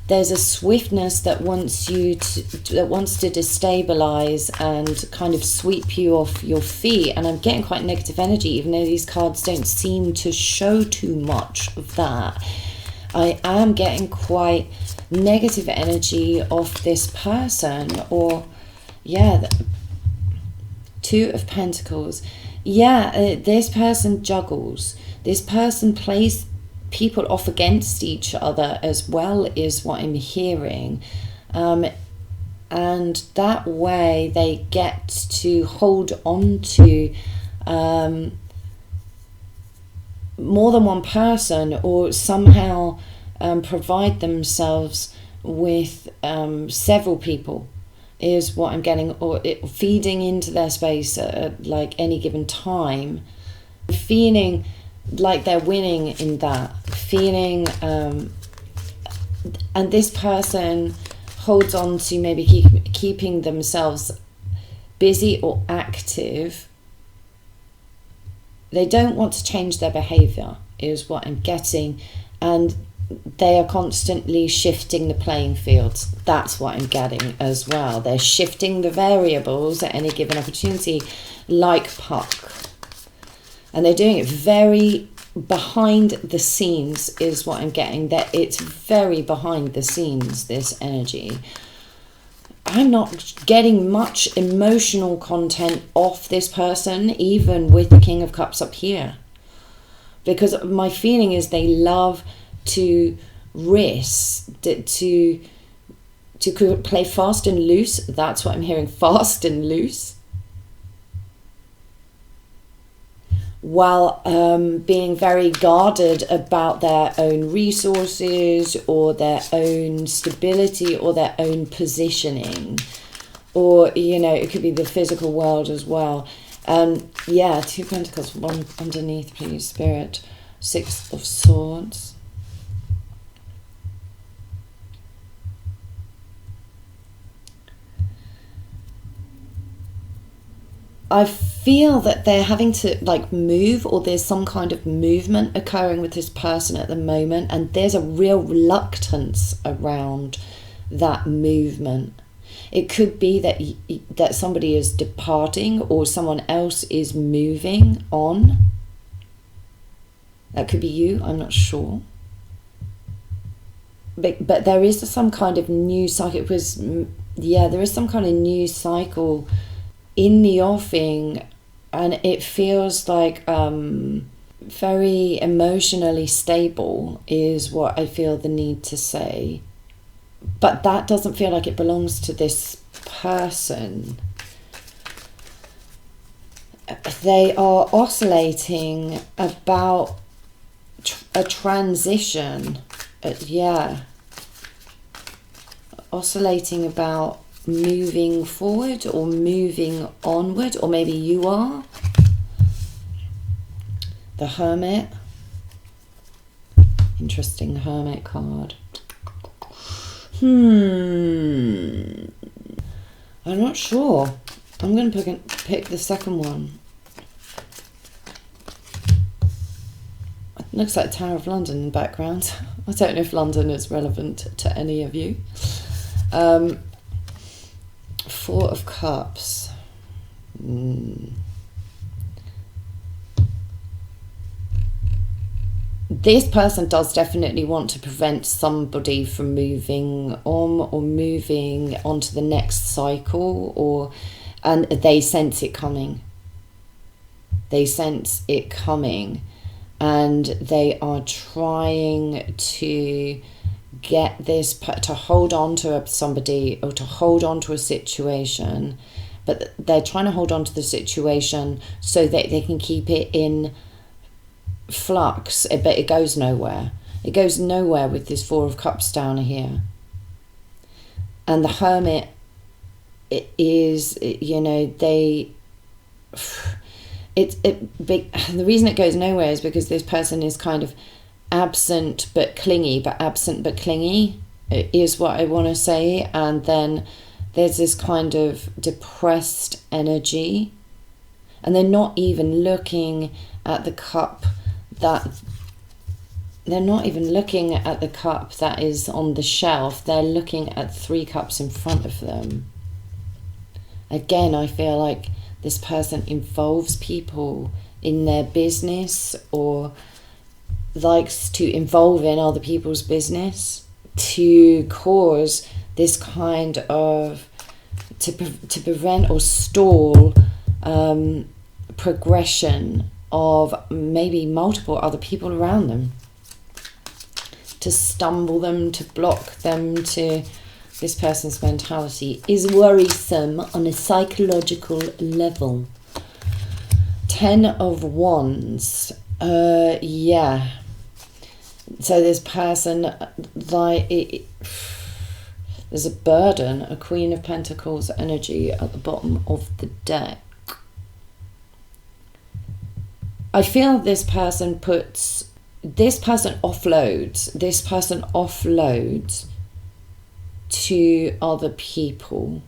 there's a swiftness that wants to destabilize and kind of sweep you off your feet. And I'm getting quite negative energy, even though these cards don't seem to show too much of that. I am getting quite negative energy off this person, or Two of Pentacles. This person juggles. This person plays people off against each other as well, is what I'm hearing. and that way they get to hold on to more than one person, or somehow provide themselves with several people, is what I'm getting, or feeding into their space at like any given time, feeling like they're winning in that, feeling and this person holds on to maybe keeping themselves busy or active. They don't want to change their behavior, is what I'm getting, and they are constantly shifting the playing fields. That's what I'm getting as well. They're shifting the variables at any given opportunity, like Puck. And they're doing it very behind the scenes, is what I'm getting. That it's very behind the scenes, this energy. I'm not getting much emotional content off this person, even with the King of Cups up here. Because my feeling is they love to risk, to play fast and loose. That's what I'm hearing, fast and loose. While being very guarded about their own resources, or their own stability, or their own positioning. Or, you know, it could be the physical world as well. Yeah, 2 Pentacles, 1 underneath, please, Spirit. 6 of Swords. I feel that they're having to like move, or there's some kind of movement occurring with this person at the moment, and there's a real reluctance around that movement. It could be that somebody is departing, or someone else is moving on. That could be you, I'm not sure. But there is some kind of new cycle. There is some kind of new cycle in the offing, and it feels like very emotionally stable, is what I feel the need to say. But that doesn't feel like it belongs to this person. They are oscillating about a transition. Oscillating about moving forward or moving onward, or maybe you are. The Hermit. Interesting Hermit card. I'm not sure. I'm going to pick the second one. It looks like Tower of London in the background. I don't know if London is relevant to any of you. 4 of Cups. This person does definitely want to prevent somebody from moving on, or moving on to the next cycle, and they sense it coming. They sense it coming, and they are trying to get this, to hold on to somebody, or to hold on to a situation, but they're trying to hold on to the situation so that they can keep it in flux, but it goes nowhere. It goes nowhere with this 4 of Cups down here. And the Hermit, it is, you know, the reason it goes nowhere is because this person is kind of absent but clingy, is what I want to say. And then there's this kind of depressed energy, and they're not even looking at the cup that is on the shelf. They're looking at 3 cups in front of them. Again, I feel like this person involves people in their business, or likes to involve in other people's business to cause this kind of, to prevent or stall progression of maybe multiple other people around them, to stumble them, to block them, to this person's mentality is worrisome on a psychological level. 10 of Wands. Yeah. So this person, like, there's a burden, a Queen of Pentacles energy at the bottom of the deck. I feel this person offloads to other people,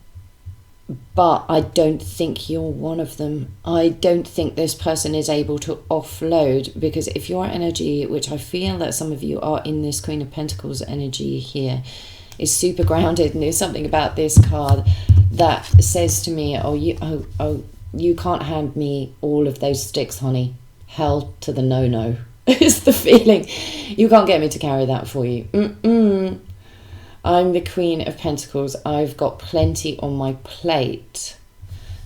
but I don't think you're one of them. I don't think this person is able to offload, because if your energy, which I feel that some of you are in this Queen of Pentacles energy here, is super grounded, and there's something about this card that says to me, you can't hand me all of those sticks, honey. Hell to the no is the feeling. You can't get me to carry that for you. I'm the Queen of Pentacles. I've got plenty on my plate.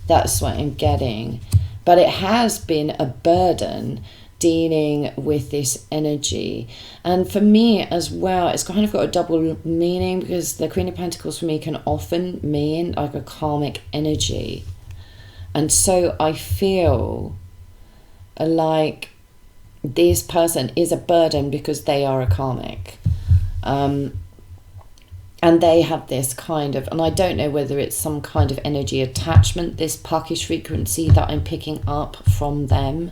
That's what I'm getting. But it has been a burden dealing with this energy. And for me as well, it's kind of got a double meaning, because the Queen of Pentacles for me can often mean like a karmic energy. And so I feel like this person is a burden because they are a karmic. And they have this kind of, and I don't know whether it's some kind of energy attachment, this puckish frequency that I'm picking up from them.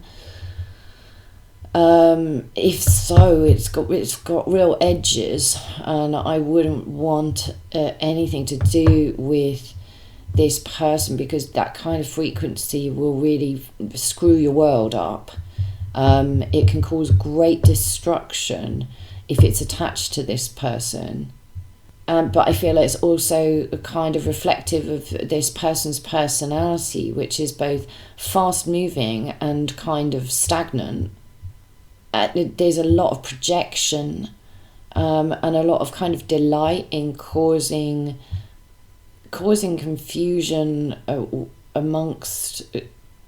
If so, it's got real edges, and I wouldn't want anything to do with this person, because that kind of frequency will really screw your world up. It can cause great destruction if it's attached to this person. But I feel it's also kind of reflective of this person's personality, which is both fast moving and kind of stagnant. There's a lot of projection and a lot of kind of delight in causing confusion amongst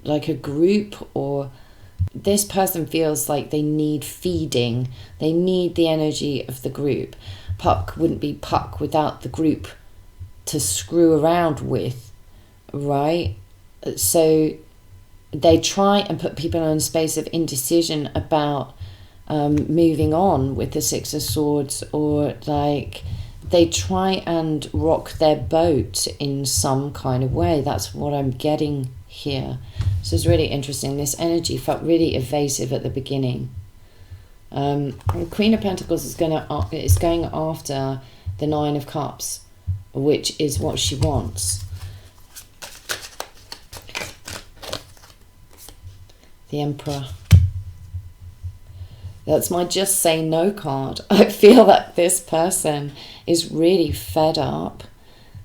like a group, or this person feels like they need feeding. They need the energy of the group. Puck wouldn't be Puck without the group to screw around with, right? So they try and put people in a space of indecision about moving on with the Six of Swords, or like they try and rock their boat in some kind of way. That's what I'm getting here. So it's really interesting. This energy felt really evasive at the beginning. Queen of Pentacles is going after the Nine of Cups, which is what she wants. The Emperor. That's my just say no card. I feel that this person is really fed up.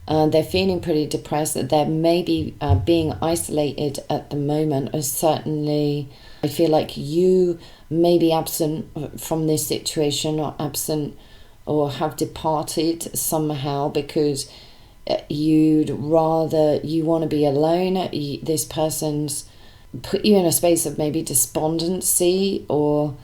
They're feeling pretty depressed, that they're maybe being isolated at the moment. Or certainly, I feel like you may be absent from this situation, or absent or have departed somehow, because you want to be alone. This person's put you in a space of maybe despondency, or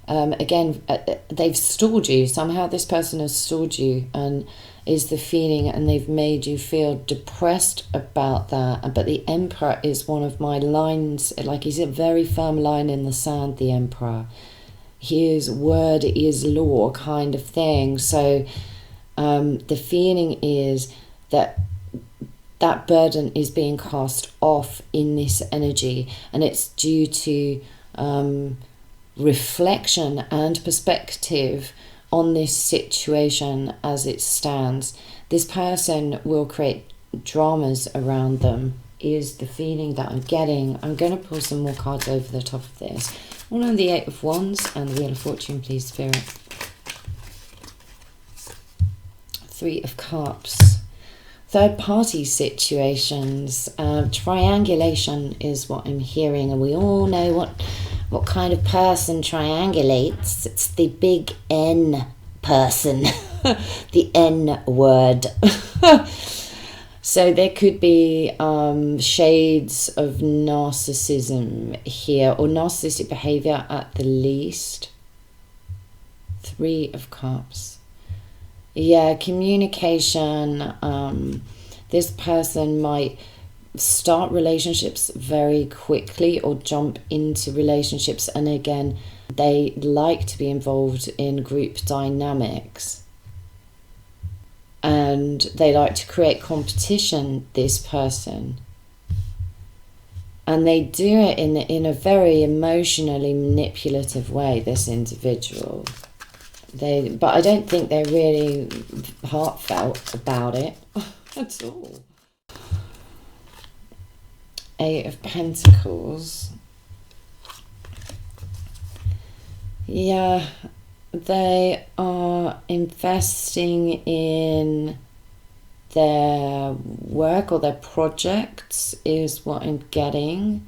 again, they've stalled you. Somehow this person has stalled you, and is the feeling, and they've made you feel depressed about that. But the Emperor is one of my lines, like he's a very firm line in the sand, the Emperor. His word is law kind of thing. So the feeling is that burden is being cast off in this energy, and it's due to reflection and perspective on this situation as it stands. This person will create dramas around them, is the feeling that I'm getting. I'm going to pull some more cards over the top of this. One on the Eight of Wands and the Wheel of Fortune, please, Spirit. Three of Cups. Third party situations. Triangulation is what I'm hearing, and we all know what kind of person triangulates. It's the big N person, the N word. So there could be shades of narcissism here, or narcissistic behavior at the least. Three of Cups. Yeah, communication. This person might start relationships very quickly or jump into relationships, and again, they like to be involved in group dynamics, and they like to create competition, this person, and they do it in a very emotionally manipulative way, this individual. But I don't think they're really heartfelt about it at all. 8 of Pentacles. Yeah, they are investing in their work or their projects is what I'm getting.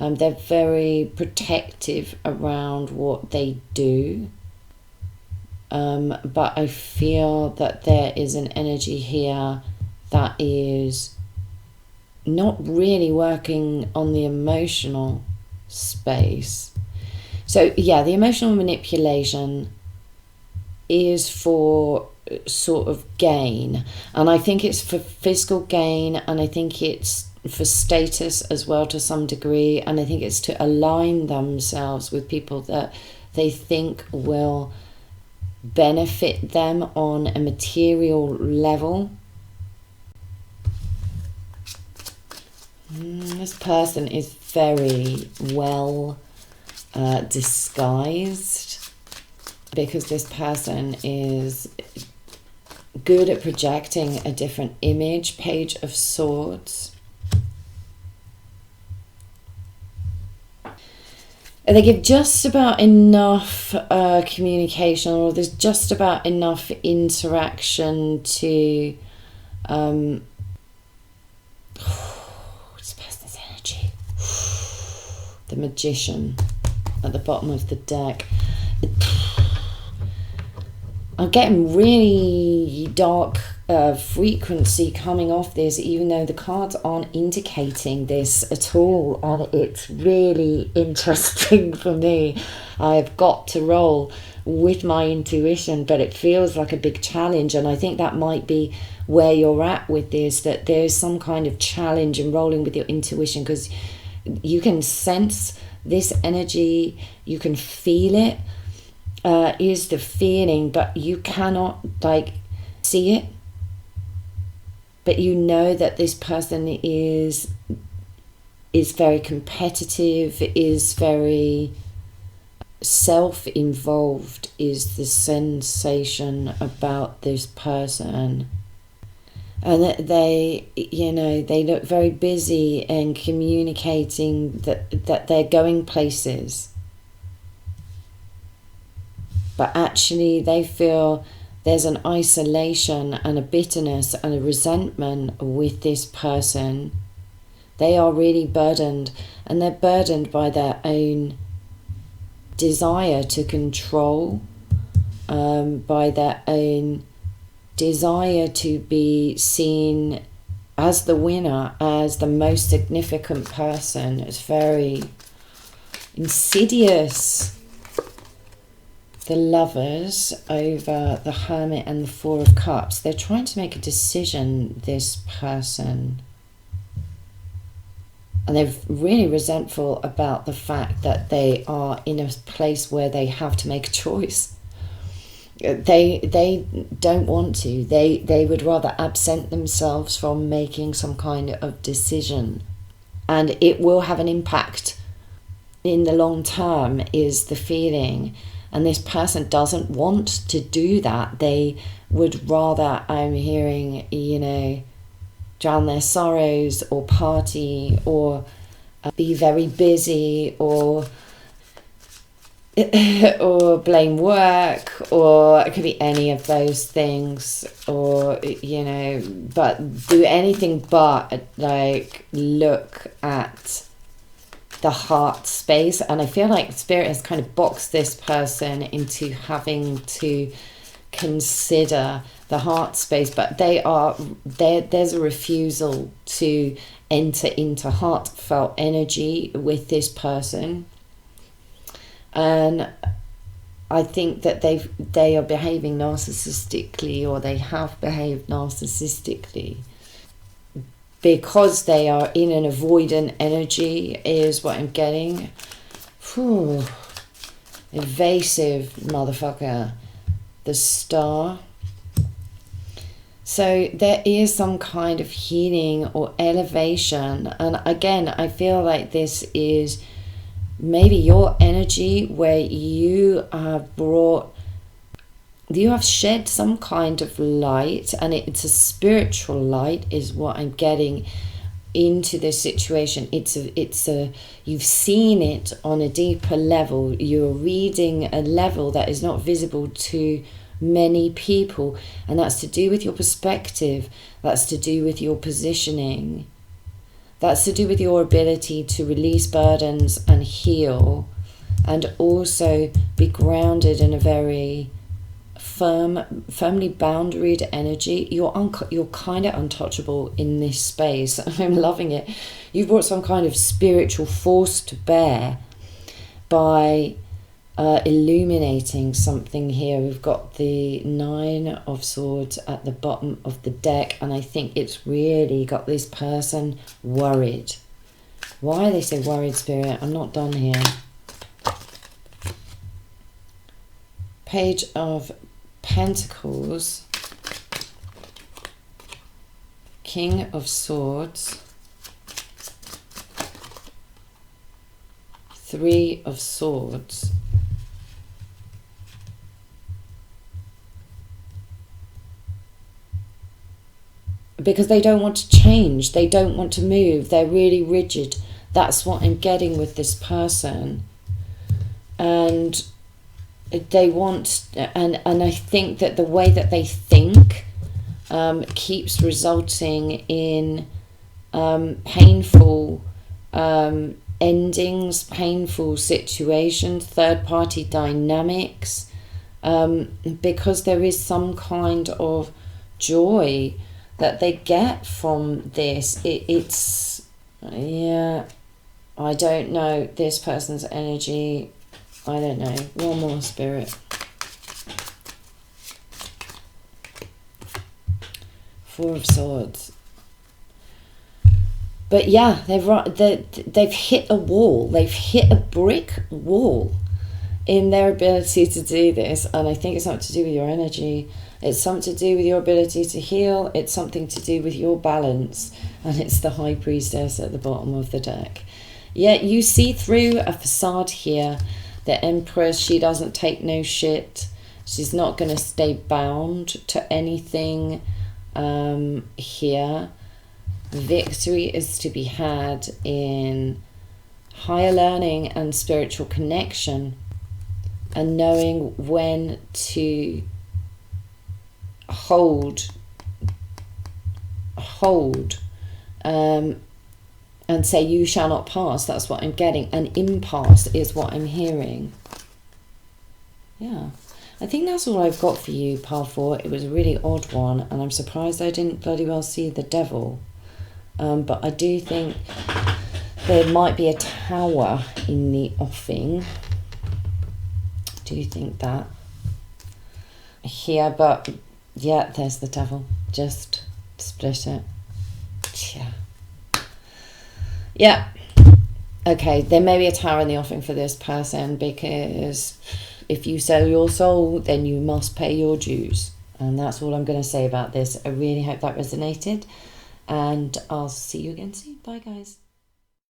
They're very protective around what they do. But I feel that there is an energy here that is not really working on the emotional space. So yeah, the emotional manipulation is for sort of gain, and I think it's for physical gain, and I think it's for status as well to some degree, and I think it's to align themselves with people that they think will benefit them on a material level. This person is very well disguised, because this person is good at projecting a different image. Page of Swords. And they give just about enough communication, or there's just about enough interaction to this person's energy. The Magician at the bottom of the deck. I'm getting really dark frequency coming off this, even though the cards aren't indicating this at all, and it's really interesting for me. I've got to roll with my intuition, but it feels like a big challenge, and I think that might be where you're at with this, that there's some kind of challenge in rolling with your intuition, because you can sense this energy, you can feel it, is the feeling, but you cannot see it. But you know that this person is very competitive, is very self-involved, is the sensation about this person. And that they look very busy in communicating that they're going places. But actually they feel there's an isolation and a bitterness and a resentment with this person. They are really burdened, and they're burdened by their own desire to control, by their own desire to be seen as the winner, as the most significant person. It's very insidious. The Lovers over the Hermit and the Four of Cups. They're trying to make a decision, this person. And they're really resentful about the fact that they are in a place where they have to make a choice. They don't want to. They would rather absent themselves from making some kind of decision. And it will have an impact in the long term, is the feeling. And this person doesn't want to do that. They would rather, I'm hearing, drown their sorrows, or party, or be very busy, or blame work, or it could be any of those things, or, but do anything but look at the heart space. And I feel like Spirit has kind of boxed this person into having to consider the heart space, but there's a refusal to enter into heartfelt energy with this person. And I think that they are behaving narcissistically, or they have behaved narcissistically, because they are in an avoidant energy, is what I'm getting. Whew. Evasive motherfucker. The Star. So there is some kind of healing or elevation. And again, I feel like this is maybe your energy, where you have shed some kind of light, and it's a spiritual light is what I'm getting into this situation. You've seen it on a deeper level. You're reading a level that is not visible to many people, and that's to do with your perspective, that's to do with your positioning, that's to do with your ability to release burdens and heal, and also be grounded in a very firmly boundaried energy. You're kind of untouchable in this space. I'm loving it. You've brought some kind of spiritual force to bear by illuminating something here. We've got the 9 of Swords at the bottom of the deck, and I think it's really got this person worried. Why they say worried, Spirit? I'm not done here. Page of Pentacles, King of Swords, 3 of Swords, because they don't want to change, they don't want to move, they're really rigid. That's what I'm getting with this person. And they want, and I think that the way that they think keeps resulting in painful endings, painful situations, third-party dynamics, because there is some kind of joy that they get from this. It's yeah, I don't know this person's energy. I don't know. One more, Spirit. 4 of Swords. But yeah, they've hit a wall. They've hit a brick wall in their ability to do this. And I think it's something to do with your energy. It's something to do with your ability to heal. It's something to do with your balance. And it's the High Priestess at the bottom of the deck. Yeah, you see through a facade here. The Empress, she doesn't take no shit. She's not going to stay bound to anything here. Victory is to be had in higher learning and spiritual connection, and knowing when to hold and say, you shall not pass. That's what I'm getting. An impasse is what I'm hearing. Yeah. I think that's all I've got for you, pile 4. It was a really odd one, and I'm surprised I didn't bloody well see the Devil. But I do think there might be a tower in the offing. Do you think that? Here, but yeah, there's the Devil. Just split it. Yeah. Yeah. Okay, there may be a tower in the offing for this person, because if you sell your soul, then you must pay your dues. And that's all I'm going to say about this. I really hope that resonated. And I'll see you again soon. Bye, guys.